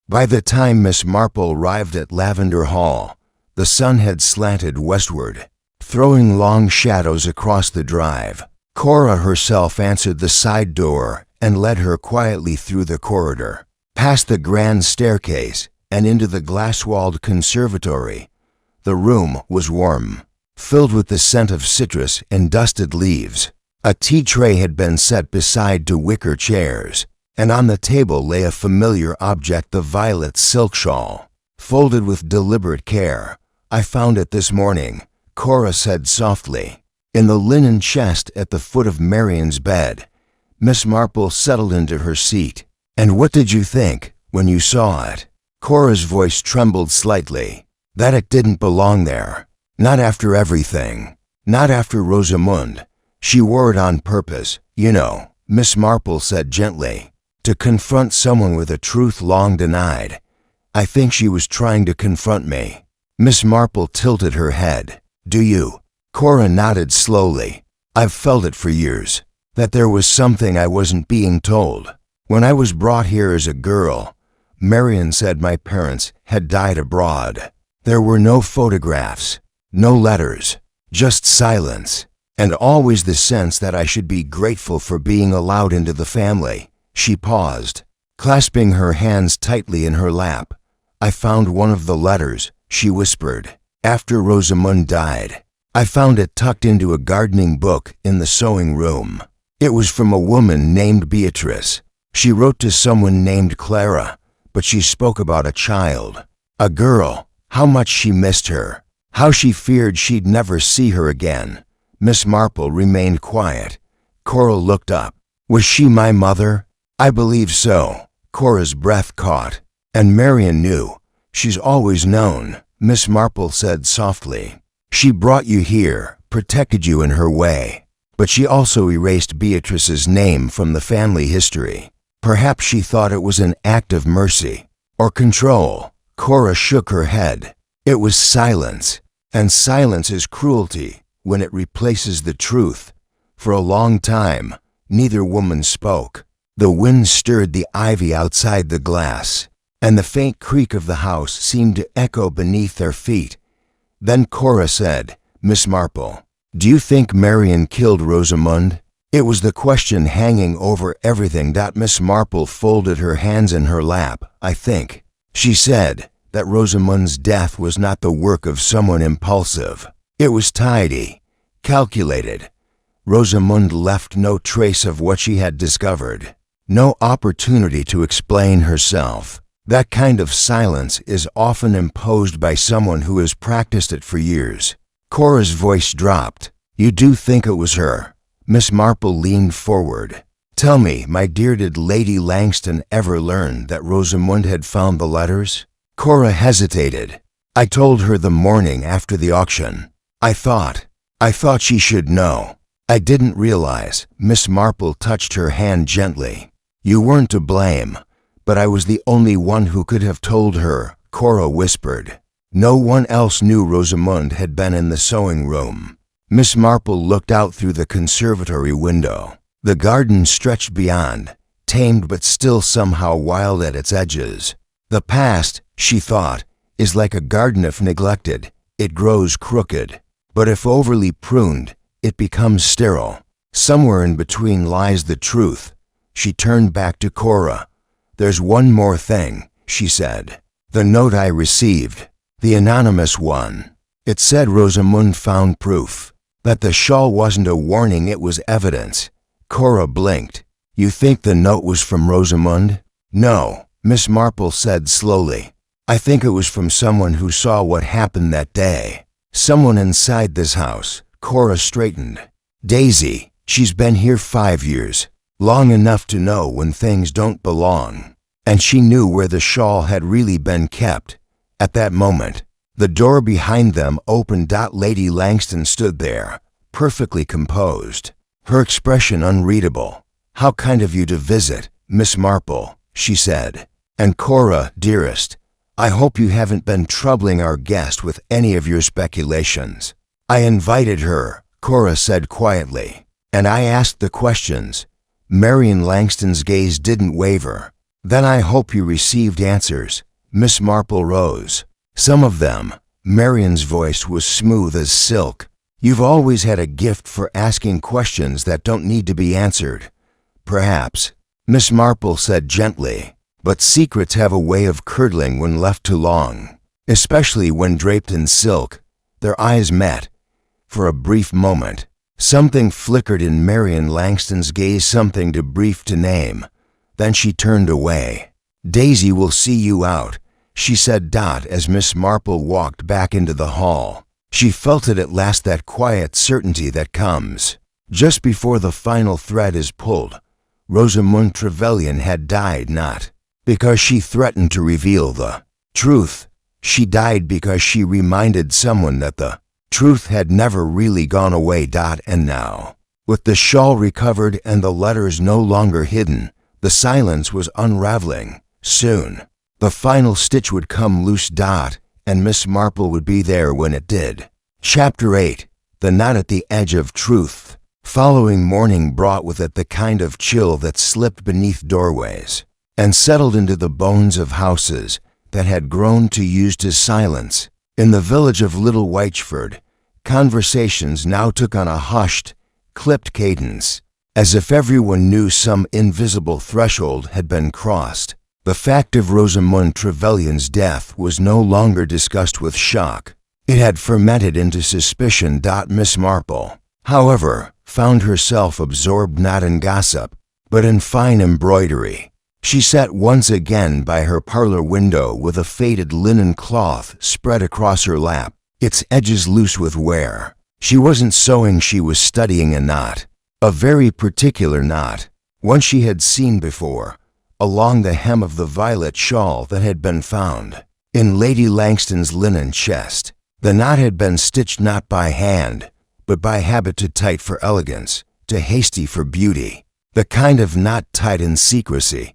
By the time Miss Marple arrived at Lavender Hall, the sun had slanted westward, throwing long shadows across the drive. Cora herself answered the side door and led her quietly through the corridor, past the grand staircase, and into the glass-walled conservatory. The room was warm, filled with the scent of citrus and dusted leaves. A tea tray had been set beside two wicker chairs, and on the table lay a familiar object, the violet silk shawl, folded with deliberate care. I found it this morning, Cora said softly, in the linen chest at the foot of Marian's bed. Miss Marple settled into her seat. And what did you think when you saw it? Cora's voice trembled slightly. That it didn't belong there. Not after everything. Not after Rosamund. She wore it on purpose, you know, Miss Marple said gently, to confront someone with a truth long denied. I think she was trying to confront me. Miss Marple tilted her head. Do you? Cora nodded slowly. I've felt it for years. That there was something I wasn't being told. When I was brought here as a girl, Marion said my parents had died abroad. There were no photographs, no letters, just silence, and always the sense that I should be grateful for being allowed into the family. She paused, clasping her hands tightly in her lap. I found one of the letters, she whispered, after Rosamund died. I found it tucked into a gardening book in the sewing room. It was from a woman named Beatrice. She wrote to someone named Clara, but she spoke about a child, a girl, how much she missed her, how she feared she'd never see her again. Miss Marple remained quiet. Cora looked up. Was she my mother? I believe so. Cora's breath caught. And Marion knew. She's always known, Miss Marple said softly. She brought you here, protected you in her way. But she also erased Beatrice's name from the family history. Perhaps she thought it was an act of mercy or control. Cora shook her head. It was silence, and silence is cruelty when it replaces the truth. For a long time, neither woman spoke. The wind stirred the ivy outside the glass, and the faint creak of the house seemed to echo beneath their feet. Then Cora said, Miss Marple, do you think Marion killed Rosamund? It was the question hanging over everything. Miss Marple folded her hands in her lap. I think, she said, that Rosamund's death was not the work of someone impulsive. It was tidy, calculated. Rosamund left no trace of what she had discovered, no opportunity to explain herself. That kind of silence is often imposed by someone who has practiced it for years. Cora's voice dropped. You do think it was her? Miss Marple leaned forward. Tell me, my dear, did Lady Langston ever learn that Rosamund had found the letters? Cora hesitated. I told her the morning after the auction. I thought she should know. I didn't realize. Miss Marple touched her hand gently. You weren't to blame, but I was the only one who could have told her, Cora whispered. No one else knew Rosamund had been in the sewing room. Miss Marple looked out through the conservatory window. The garden stretched beyond, tamed but still somehow wild at its edges. The past, she thought, is like a garden if neglected. It grows crooked, but if overly pruned, it becomes sterile. Somewhere in between lies the truth. She turned back to Cora. There's one more thing, she said. The note I received, the anonymous one. It said Rosamund found proof. That the shawl wasn't a warning, it was evidence. Cora blinked. You think the note was from Rosamund? No, Miss Marple said slowly. I think it was from someone who saw what happened that day. Someone inside this house. Cora straightened. Daisy, she's been here 5 years. Long enough to know when things don't belong. And she knew where the shawl had really been kept. At that moment, the door behind them opened. Lady Langston stood there, perfectly composed, her expression unreadable. How kind of you to visit, Miss Marple, she said. And Cora, dearest, I hope you haven't been troubling our guest with any of your speculations. I invited her, Cora said quietly, and I asked the questions. Marion Langston's gaze didn't waver. Then I hope you received answers. Miss Marple rose. Some of them. Marion's voice was smooth as silk. You've always had a gift for asking questions that don't need to be answered. Perhaps, Miss Marple said gently, but secrets have a way of curdling when left too long, especially when draped in silk. Their eyes met. For a brief moment, something flickered in Marion Langston's gaze, something too brief to name. Then she turned away. Daisy will see you out, she said. As Miss Marple walked back into the hall, she felt it at last, that quiet certainty that comes just before the final thread is pulled. Rosamund Trevelyan had died not because she threatened to reveal the Truth. She died because she reminded someone that the truth had never really gone away. And now, with the shawl recovered and the letters no longer hidden, the silence was unraveling. Soon, the final stitch would come loose. And Miss Marple would be there when it did. Chapter 8. The Knot at the Edge of Truth. Following morning brought with it the kind of chill that slipped beneath doorways and settled into the bones of houses that had grown too used to silence. In the village of Little Wychford, conversations now took on a hushed, clipped cadence, as if everyone knew some invisible threshold had been crossed. The fact of Rosamund Trevelyan's death was no longer discussed with shock. It had fermented into suspicion. Miss Marple, however, found herself absorbed not in gossip, but in fine embroidery. She sat once again by her parlor window with a faded linen cloth spread across her lap, its edges loose with wear. She wasn't sewing, she was studying a knot, a very particular knot, one she had seen before, along the hem of the violet shawl that had been found in Lady Langston's linen chest. The knot had been stitched not by hand, but by habit, too tight for elegance, too hasty for beauty, the kind of knot tied in secrecy.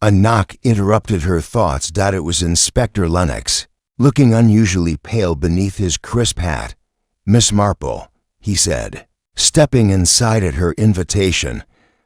A knock interrupted her thoughts. It was Inspector Lennox, looking unusually pale beneath his crisp hat. "Miss Marple," he said, stepping inside at her invitation,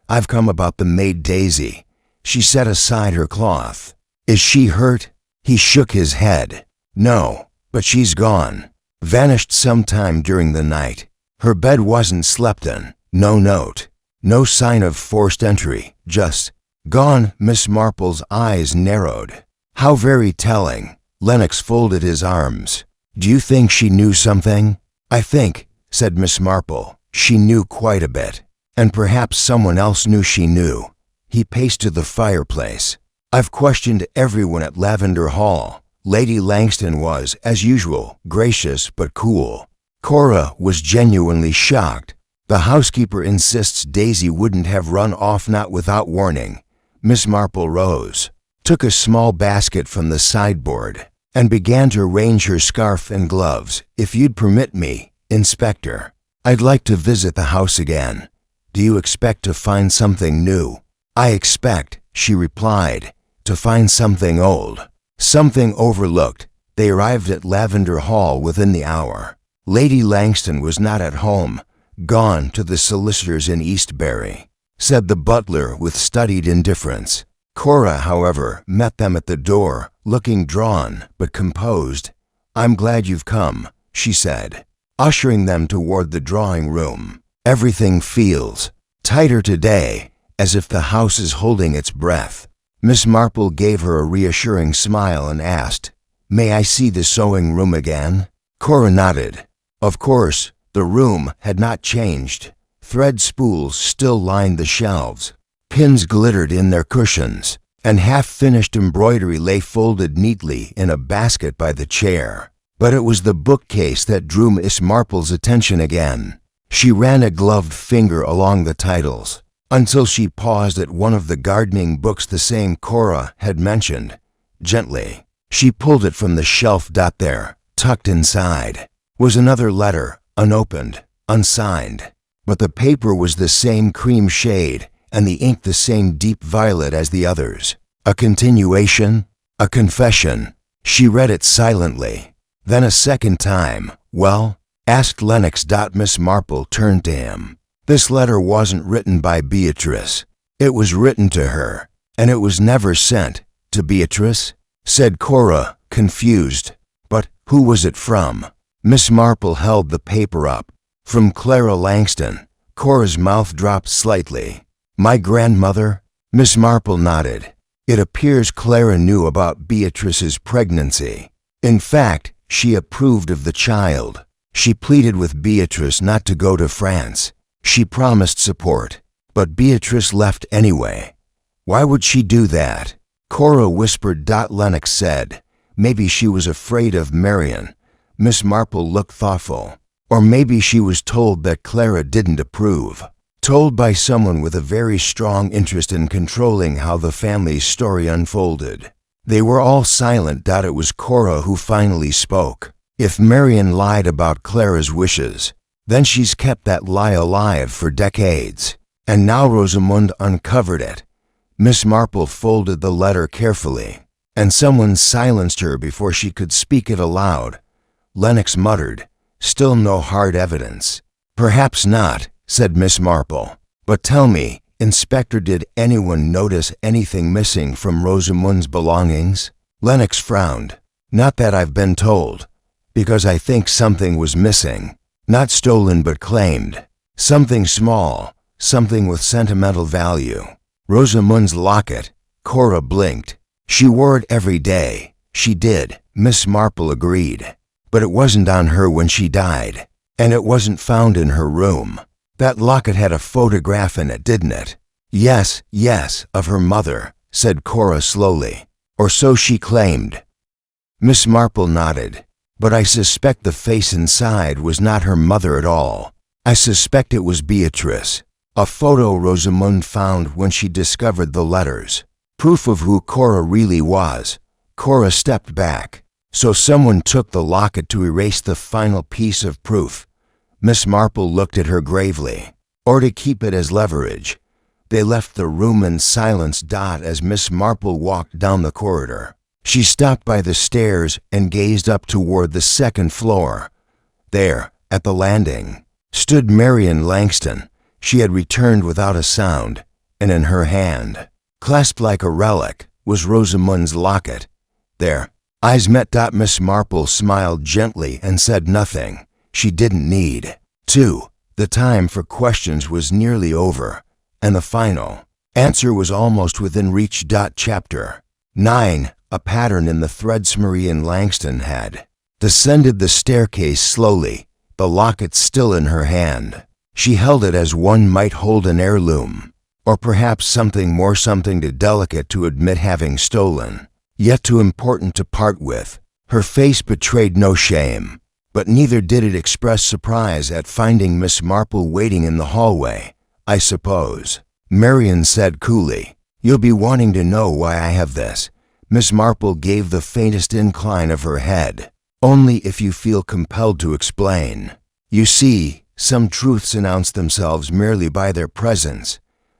"I've come about the maid Daisy." She set aside her cloth. "Is she hurt?" He shook his head. "No, but she's gone. Vanished sometime during the night. Her bed wasn't slept in. No note. No sign of forced entry. Just gone." Miss Marple's eyes narrowed. "How very telling." Lennox folded his arms. "Do you think she knew something?" "I think," said Miss Marple, "she knew quite a bit. And perhaps someone else knew she knew." He paced to the fireplace. "I've questioned everyone at Lavender Hall." Lady Langston was, as usual, gracious but cool. Cora was genuinely shocked. "The housekeeper insists Daisy wouldn't have run off, not without warning." Miss Marple rose, took a small basket from the sideboard, and began to arrange her scarf and gloves. "If you'd permit me, Inspector, I'd like to visit the house again. Do you expect to find something new?" "I expect," she replied, "to find something old, something overlooked." They arrived at Lavender Hall within the hour. Lady Langston was not at home, gone to the solicitor's in Eastbury, said the butler with studied indifference. Cora, however, met them at the door, looking drawn but composed. "I'm glad you've come," she said, ushering them toward the drawing room. "Everything feels tighter today, as if the house is holding its breath." Miss Marple gave her a reassuring smile and asked, "May I see the sewing room again?" Cora nodded. Of course, the room had not changed. Thread spools still lined the shelves. Pins glittered in their cushions, and half-finished embroidery lay folded neatly in a basket by the chair. But it was the bookcase that drew Miss Marple's attention again. She ran a gloved finger along the titles, until she paused at one of the gardening books, the same Cora had mentioned. Gently, she pulled it from the shelf. There, tucked inside, was another letter, unopened, unsigned. But the paper was the same cream shade, and the ink the same deep violet as the others. A continuation? A confession? She read it silently. Then a second time. "Well?" asked Lennox. Miss Marple turned to him. "This letter wasn't written by Beatrice. It was written to her, and it was never sent." "To Beatrice?" said Cora, confused. "But who was it from?" Miss Marple held the paper up. "From Clara Langston." Cora's mouth dropped slightly. "My grandmother?" Miss Marple nodded. "It appears Clara knew about Beatrice's pregnancy. In fact, she approved of the child. She pleaded with Beatrice not to go to France. She promised support, but Beatrice left anyway." "Why would she do that?" Cora whispered. Lennox said, "Maybe she was afraid of Marion." Miss Marple looked thoughtful. "Or maybe she was told that Clara didn't approve. Told by someone with a very strong interest in controlling how the family's story unfolded." They were all silent. It was Cora who finally spoke. If Marian lied about Clara's wishes, then she's kept that lie alive for decades. And now Rosamund uncovered it. Miss Marple folded the letter carefully, and someone silenced her before she could speak it aloud. Lennox muttered, "Still no hard evidence." "Perhaps not," said Miss Marple. "But tell me, Inspector, did anyone notice anything missing from Rosamund's belongings?" Lennox frowned. "Not that I've been told, because I think something was missing. Not stolen but claimed. Something small, something with sentimental value." "Rosamund's locket." Cora blinked. "She wore it every day." "She did," Miss Marple agreed. "But it wasn't on her when she died, and it wasn't found in her room. That locket had a photograph in it, didn't it?" Yes, of her mother," said Cora slowly. "Or so she claimed." Miss Marple nodded. "But I suspect the face inside was not her mother at all. I suspect it was Beatrice. A photo Rosamund found when she discovered the letters. Proof of who Cora really was." Cora stepped back. "So someone took the locket to erase the final piece of proof." Miss Marple looked at her gravely. "Or to keep it as leverage." They left the room in silence. As Miss Marple walked down the corridor, she stopped by the stairs and gazed up toward the second floor. There, at the landing, stood Marian Langston. She had returned without a sound, and in her hand, clasped like a relic, was Rosamund's locket. Their eyes met. Miss Marple smiled gently and said nothing. She didn't need to. The time for questions was nearly over, and the final answer was almost within reach. Chapter 9. A pattern in the threads. Marian Langston had descended the staircase slowly, the locket still in her hand. She held it as one might hold an heirloom, or perhaps something more, something too delicate to admit having stolen, yet too important to part with. Her face betrayed no shame, but neither did it express surprise at finding Miss Marple waiting in the hallway. "I suppose," Marian said coolly, "you'll be wanting to know why I have this." Miss Marple gave the faintest incline of her head. "Only if you feel compelled to explain. You see, some truths announce themselves merely by their presence."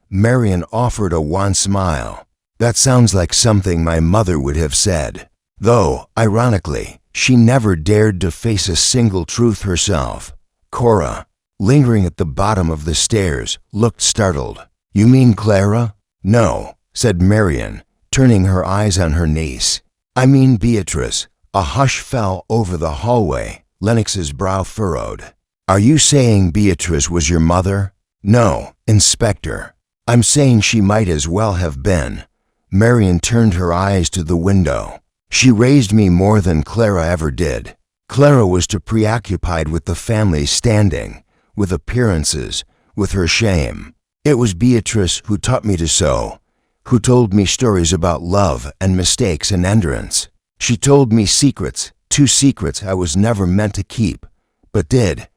Marian offered a wan smile. "That sounds like something my mother would have said." Though, ironically, she never dared to face a single truth herself. Cora, lingering at the bottom of the stairs, looked startled. "You mean Clara?" "No," said Marian, turning her eyes on her niece. "I mean Beatrice." A hush fell over the hallway. Lennox's brow furrowed. "Are you saying Beatrice was your mother?" "No, Inspector. I'm saying she might as well have been." Marian turned her eyes to the window. "She raised me more than Clara ever did. Clara was too preoccupied with the family's standing, with appearances, with her shame. It was Beatrice who taught me to sew, who told me stories about love and mistakes and endurance. She told me secrets, 2 secrets I was never meant to keep, but did."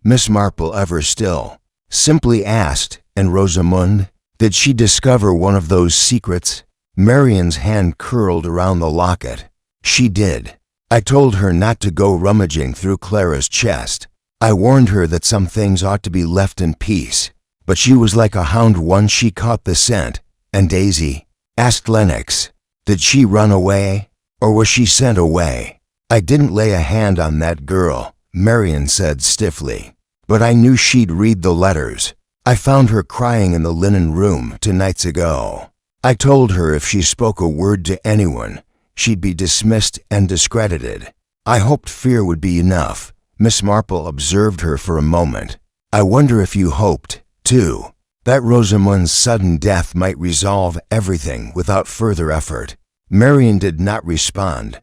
Miss Marple, ever still, simply asked, "And Rosamund? Did she discover one of those secrets?" Marian's hand curled around the locket. "She did. I told her not to go rummaging through Clara's chest. I warned her that some things ought to be left in peace. But she was like a hound once she caught the scent." "And Daisy?" asked Lennox. "Did she run away, or was she sent away?" "I didn't lay a hand on that girl," Marian said stiffly. "But I knew she'd read the letters. I found her crying in the linen room 2 nights ago. I told her if she spoke a word to anyone, she'd be dismissed and discredited. I hoped fear would be enough." Miss Marple observed her for a moment. "I wonder if you hoped, too, that Rosamund's sudden death might resolve everything without further effort." Marian did not respond,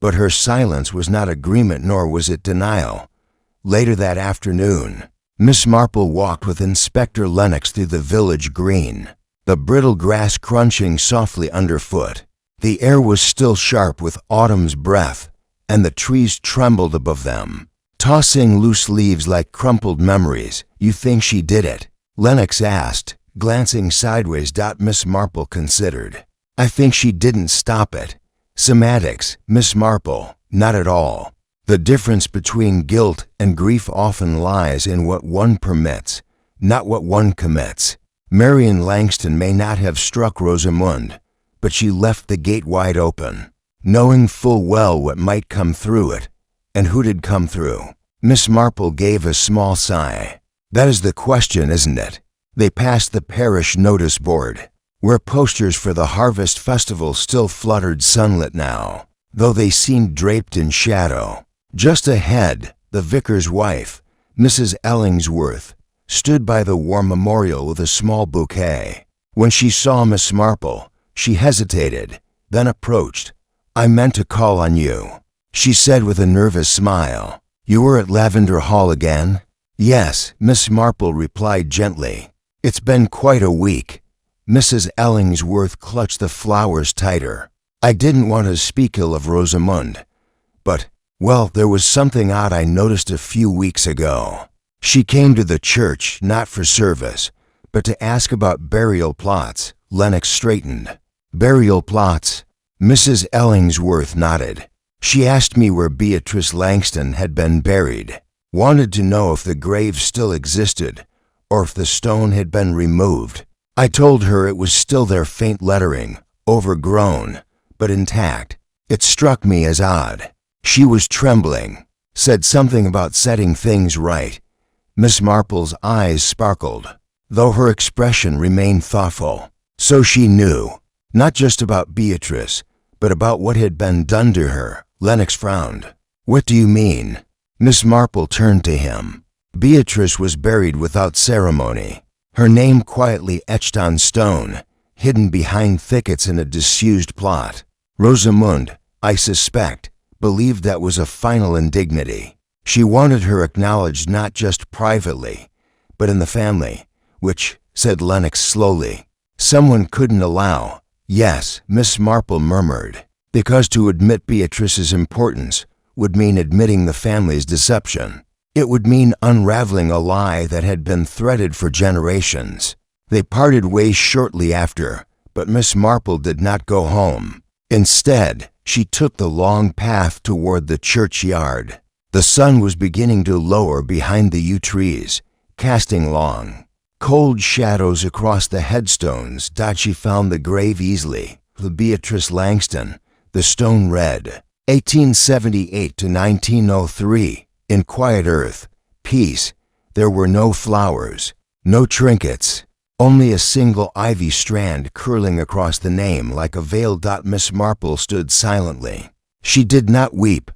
but her silence was not agreement, nor was it denial. Later that afternoon, Miss Marple walked with Inspector Lennox through the village green, the brittle grass crunching softly underfoot. The air was still sharp with autumn's breath, and the trees trembled above them, tossing loose leaves like crumpled memories. "You think she did it?" Lennox asked, glancing sideways. Miss Marple considered. "I think she didn't stop it. Semantics, Miss Marple, not at all. The difference between guilt and grief often lies in what one permits, not what one commits. Marian Langston may not have struck Rosamund, but she left the gate wide open, knowing full well what might come through it. And who did come through? Miss Marple gave a small sigh. That is the question, isn't it? They passed the parish notice board, where posters for the Harvest Festival still fluttered sunlit now, though they seemed draped in shadow. Just ahead, the vicar's wife, Mrs. Ellingsworth, stood by the war memorial with a small bouquet. When she saw Miss Marple, she hesitated, then approached. "I meant to call on you," she said with a nervous smile. "You were at Lavender Hall again?" "Yes," Miss Marple replied gently. "It's been quite a week." Mrs. Ellingsworth clutched the flowers tighter. "I didn't want to speak ill of Rosamund, but, well, there was something odd I noticed a few weeks ago. She came to the church not for service, but to ask about burial plots." Lennox straightened. "Burial plots?" Mrs. Ellingsworth nodded. "She asked me where Beatrice Langston had been buried. Wanted to know if the grave still existed, or if the stone had been removed. I told her it was still there, faint lettering, overgrown, but intact. It struck me as odd. She was trembling, said something about setting things right." Miss Marple's eyes sparkled, though her expression remained thoughtful. "So she knew, not just about Beatrice, but about what had been done to her." Lennox frowned. "What do you mean?" Miss Marple turned to him. "Beatrice was buried without ceremony, her name quietly etched on stone, hidden behind thickets in a disused plot. Rosamund, I suspect, believed that was a final indignity. She wanted her acknowledged not just privately, but in the family, which," said Lennox slowly, "someone couldn't allow." "Yes," Miss Marple murmured, "because to admit Beatrice's importance would mean admitting the family's deception. It would mean unraveling a lie that had been threaded for generations." They parted ways shortly after, but Miss Marple did not go home. Instead, she took the long path toward the churchyard. The sun was beginning to lower behind the yew trees, casting long, cold shadows across the headstones. She found the grave easily. The Beatrice Langston, the stone read, 1878 to 1903, in quiet earth, peace. There were no flowers, no trinkets, only a single ivy strand curling across the name like a veil. Miss Marple stood silently. She did not weep,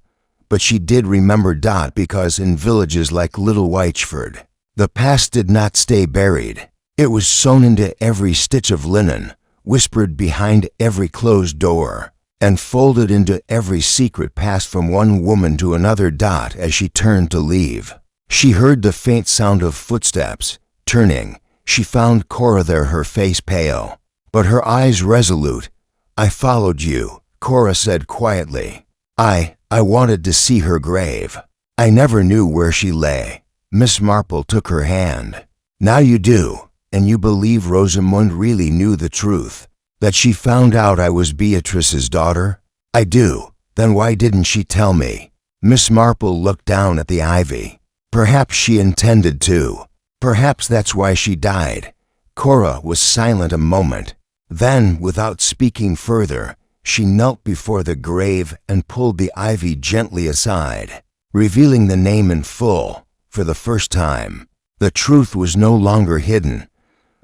but she did remember. Because in villages like Little Wychford, the past did not stay buried. It was sewn into every stitch of linen, whispered behind every closed door, and folded into every secret passed from one woman to another. As she turned to leave, she heard the faint sound of footsteps. Turning, she found Cora there, her face pale, but her eyes resolute. "I followed you," Cora said quietly. I wanted to see her grave. I never knew where she lay." Miss Marple took her hand. "Now you do, and you believe Rosamund really knew the truth, that she found out I was Beatrice's daughter?" "I do." "Then why didn't she tell me?" Miss Marple looked down at the ivy. "Perhaps she intended to. Perhaps that's why she died." Cora was silent a moment. Then, without speaking further, she knelt before the grave and pulled the ivy gently aside, revealing the name in full for the first time. The truth was no longer hidden,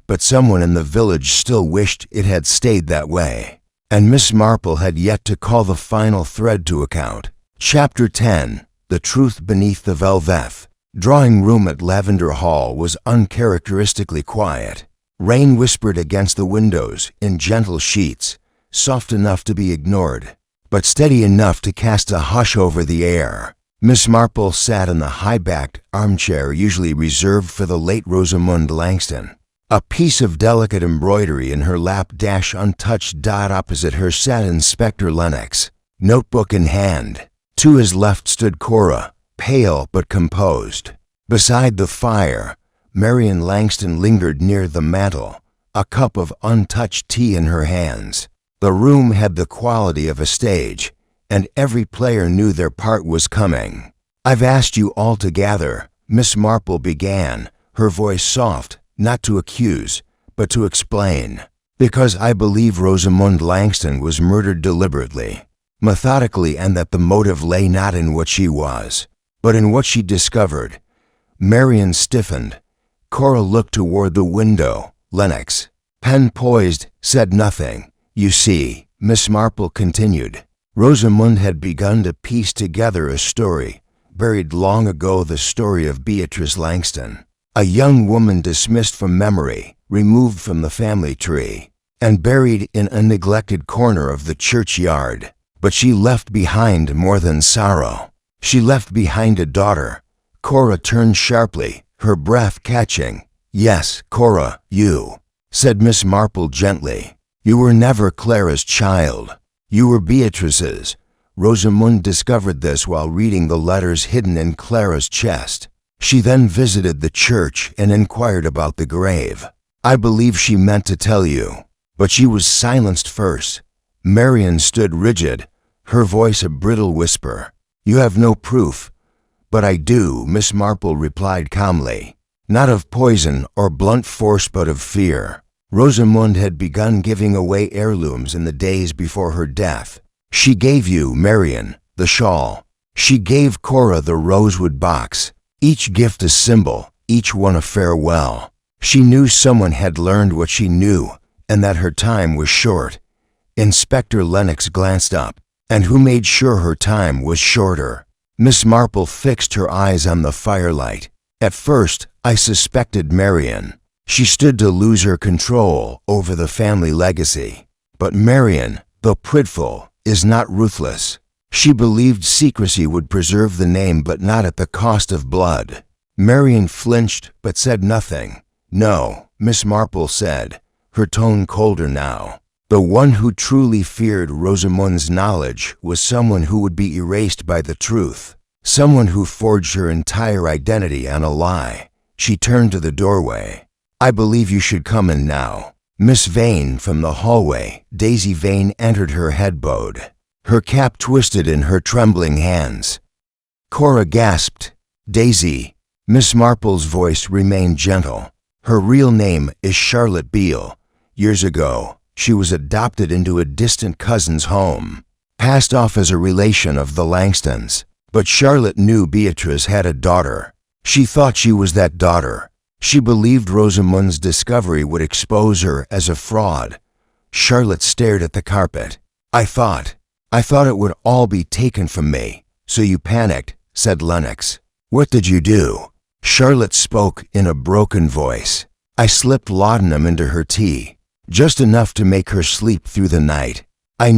but someone in the village still wished it had stayed that way. And Miss Marple had yet to call the final thread to account. Chapter 10. The Truth Beneath the Velvet. Drawing room at Lavender Hall was uncharacteristically quiet. Rain whispered against the windows in gentle sheets, soft enough to be ignored, but steady enough to cast a hush over the air. Miss Marple sat in the high-backed armchair usually reserved for the late Rosamund Langston, a piece of delicate embroidery in her lap. Untouched. Opposite her sat Inspector Lennox, notebook in hand. To his left stood Cora, pale but composed. Beside the fire, Marian Langston lingered near the mantel, a cup of untouched tea in her hands. The room had the quality of a stage, and every player knew their part was coming. "I've asked you all to gather," Miss Marple began, her voice soft, not to accuse, but to explain, "because I believe Rosamund Langston was murdered deliberately, methodically, and that the motive lay not in what she was, but in what she discovered." Marion stiffened. Cora looked toward the window. Lennox, pen poised, said nothing. "You see," Miss Marple continued, "Rosamund had begun to piece together a story, buried long ago, the story of Beatrice Langston, a young woman dismissed from memory, removed from the family tree, and buried in a neglected corner of the churchyard. But she left behind more than sorrow. She left behind a daughter." Cora turned sharply, her breath catching. "Yes, Cora, you," said Miss Marple gently. "You were never Clara's child. You were Beatrice's. Rosamund discovered this while reading the letters hidden in Clara's chest. She then visited the church and inquired about the grave. I believe she meant to tell you, but she was silenced first." Marion stood rigid, her voice a brittle whisper. "You have no proof." "But I do," Miss Marple replied calmly. "Not of poison or blunt force, but of fear. Rosamund had begun giving away heirlooms in the days before her death. She gave you, Marion, the shawl. She gave Cora the rosewood box, each gift a symbol, each one a farewell. She knew someone had learned what she knew, and that her time was short." Inspector Lennox glanced up. "And who made sure her time was shorter?" Miss Marple fixed her eyes on the firelight. "At first, I suspected Marion. She stood to lose her control over the family legacy. But Marion, though prideful, is not ruthless. She believed secrecy would preserve the name, but not at the cost of blood." Marion flinched but said nothing. "No," Miss Marple said, her tone colder now. "The one who truly feared Rosamund's knowledge was someone who would be erased by the truth, someone who forged her entire identity on a lie." She turned to the doorway. "I believe you should come in now." Miss Vane from the hallway, Daisy Vane, entered, her head bowed, her cap twisted in her trembling hands. Cora gasped. "Daisy." Miss Marple's voice remained gentle. "Her real name is Charlotte Beale. Years ago, she was adopted into a distant cousin's home, passed off as a relation of the Langstons. But Charlotte knew Beatrice had a daughter. She thought she was that daughter. She believed Rosamund's discovery would expose her as a fraud." Charlotte stared at the carpet. I thought it would all be taken from me. So you panicked," said Lennox. "What did you do?" Charlotte spoke in a broken voice. "I slipped laudanum into her tea, just enough to make her sleep through the night. I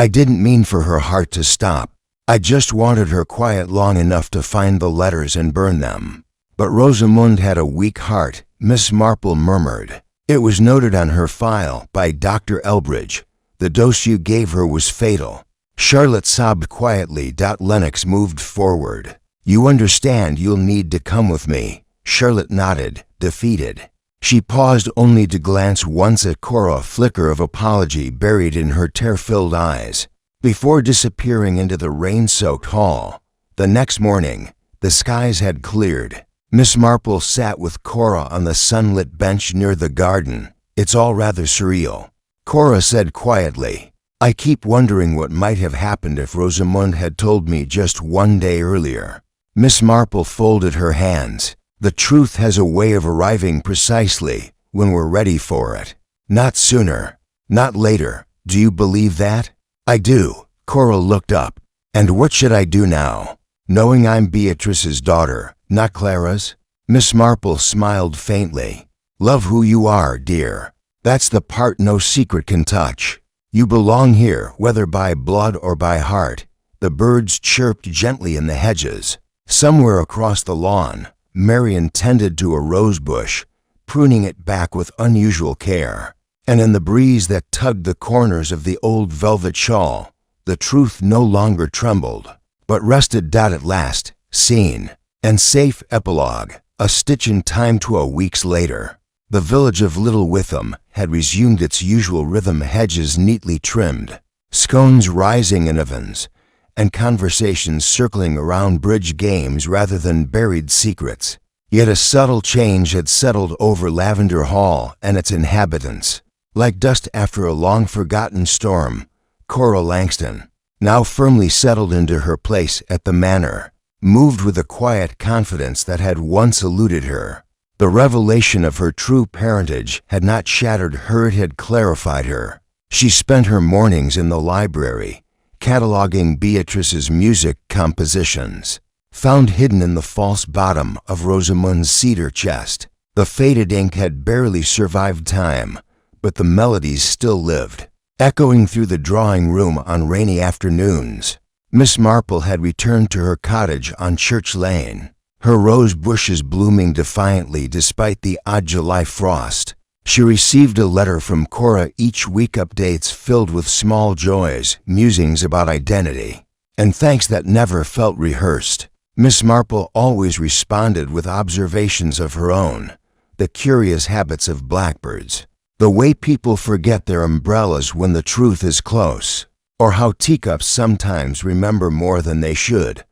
didn't mean for her heart to stop. I just wanted her quiet long enough to find the letters and burn them." "But Rosamund had a weak heart," Miss Marple murmured. "It was noted on her file by Dr. Elbridge. The dose you gave her was fatal." Charlotte sobbed quietly. Lennox moved forward. "You understand you'll need to come with me." Charlotte nodded, defeated. She paused only to glance once at Cora, a flicker of apology buried in her tear-filled eyes, before disappearing into the rain-soaked hall. The next morning, the skies had cleared. Miss Marple sat with Cora on the sunlit bench near the garden. "It's all rather surreal," Cora said quietly. "I keep wondering what might have happened if Rosamund had told me just one day earlier." Miss Marple folded her hands. "The truth has a way of arriving precisely when we're ready for it. Not sooner, not later. Do you believe that?" "I do." Cora looked up. "And what should I do now, knowing I'm Beatrice's daughter, not Clara's?" Miss Marple smiled faintly. "Love who you are, dear. That's the part no secret can touch. You belong here, whether by blood or by heart." The birds chirped gently in the hedges. Somewhere across the lawn, Marion tended to a rose bush, pruning it back with unusual care. And in the breeze that tugged the corners of the old velvet shawl, the truth no longer trembled, but rested. At last, seen, and safe. Epilogue, a stitch in time 12 weeks later. The village of Little Witham had resumed its usual rhythm, hedges neatly trimmed, scones rising in ovens, and conversations circling around bridge games rather than buried secrets. Yet a subtle change had settled over Lavender Hall and its inhabitants. Like dust after a long-forgotten storm, Cora Langston, now firmly settled into her place at the manor, moved with a quiet confidence that had once eluded her. The revelation of her true parentage had not shattered her, it had clarified her. She spent her mornings in the library, cataloging Beatrice's music compositions, found hidden in the false bottom of Rosamund's cedar chest. The faded ink had barely survived time, but the melodies still lived, echoing through the drawing room on rainy afternoons. Miss Marple had returned to her cottage on Church Lane, her rose bushes blooming defiantly despite the odd July frost. She received a letter from Cora each week, updates filled with small joys, musings about identity, and thanks that never felt rehearsed. Miss Marple always responded with observations of her own, the curious habits of blackbirds, the way people forget their umbrellas when the truth is close, or how teacups sometimes remember more than they should.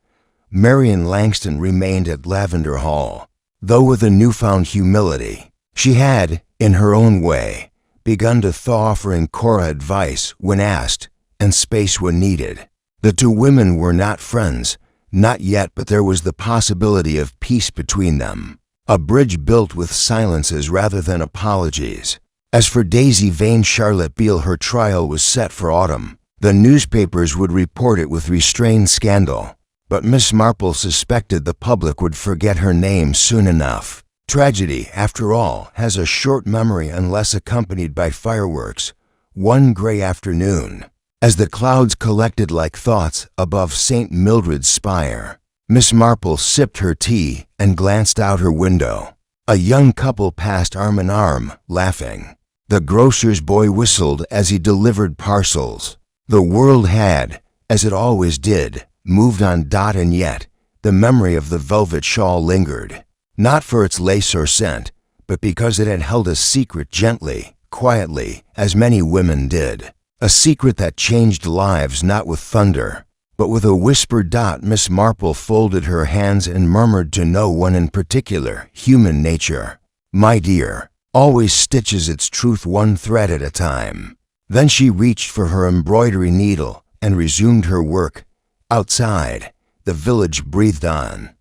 Marian Langston remained at Lavender Hall, though with a newfound humility. She had, in her own way, begun to thaw, offering Cora advice when asked and space when needed. The two women were not friends, not yet, but there was the possibility of peace between them, a bridge built with silences rather than apologies. As for Daisy Vane Charlotte Beale, her trial was set for autumn. The newspapers would report it with restrained scandal, but Miss Marple suspected the public would forget her name soon enough. Tragedy, after all, has a short memory unless accompanied by fireworks. One gray afternoon, as the clouds collected like thoughts above St. Mildred's spire, Miss Marple sipped her tea and glanced out her window. A young couple passed arm in arm, laughing. The grocer's boy whistled as he delivered parcels. The world had, as it always did, moved on. And yet, the memory of the velvet shawl lingered, not for its lace or scent, but because it had held a secret gently, quietly, as many women did. A secret that changed lives not with thunder, but with a whisper. Miss Marple folded her hands and murmured to no one in particular, human nature, my dear, always stitches its truth one thread at a time. Then she reached for her embroidery needle and resumed her work. Outside, the village breathed on.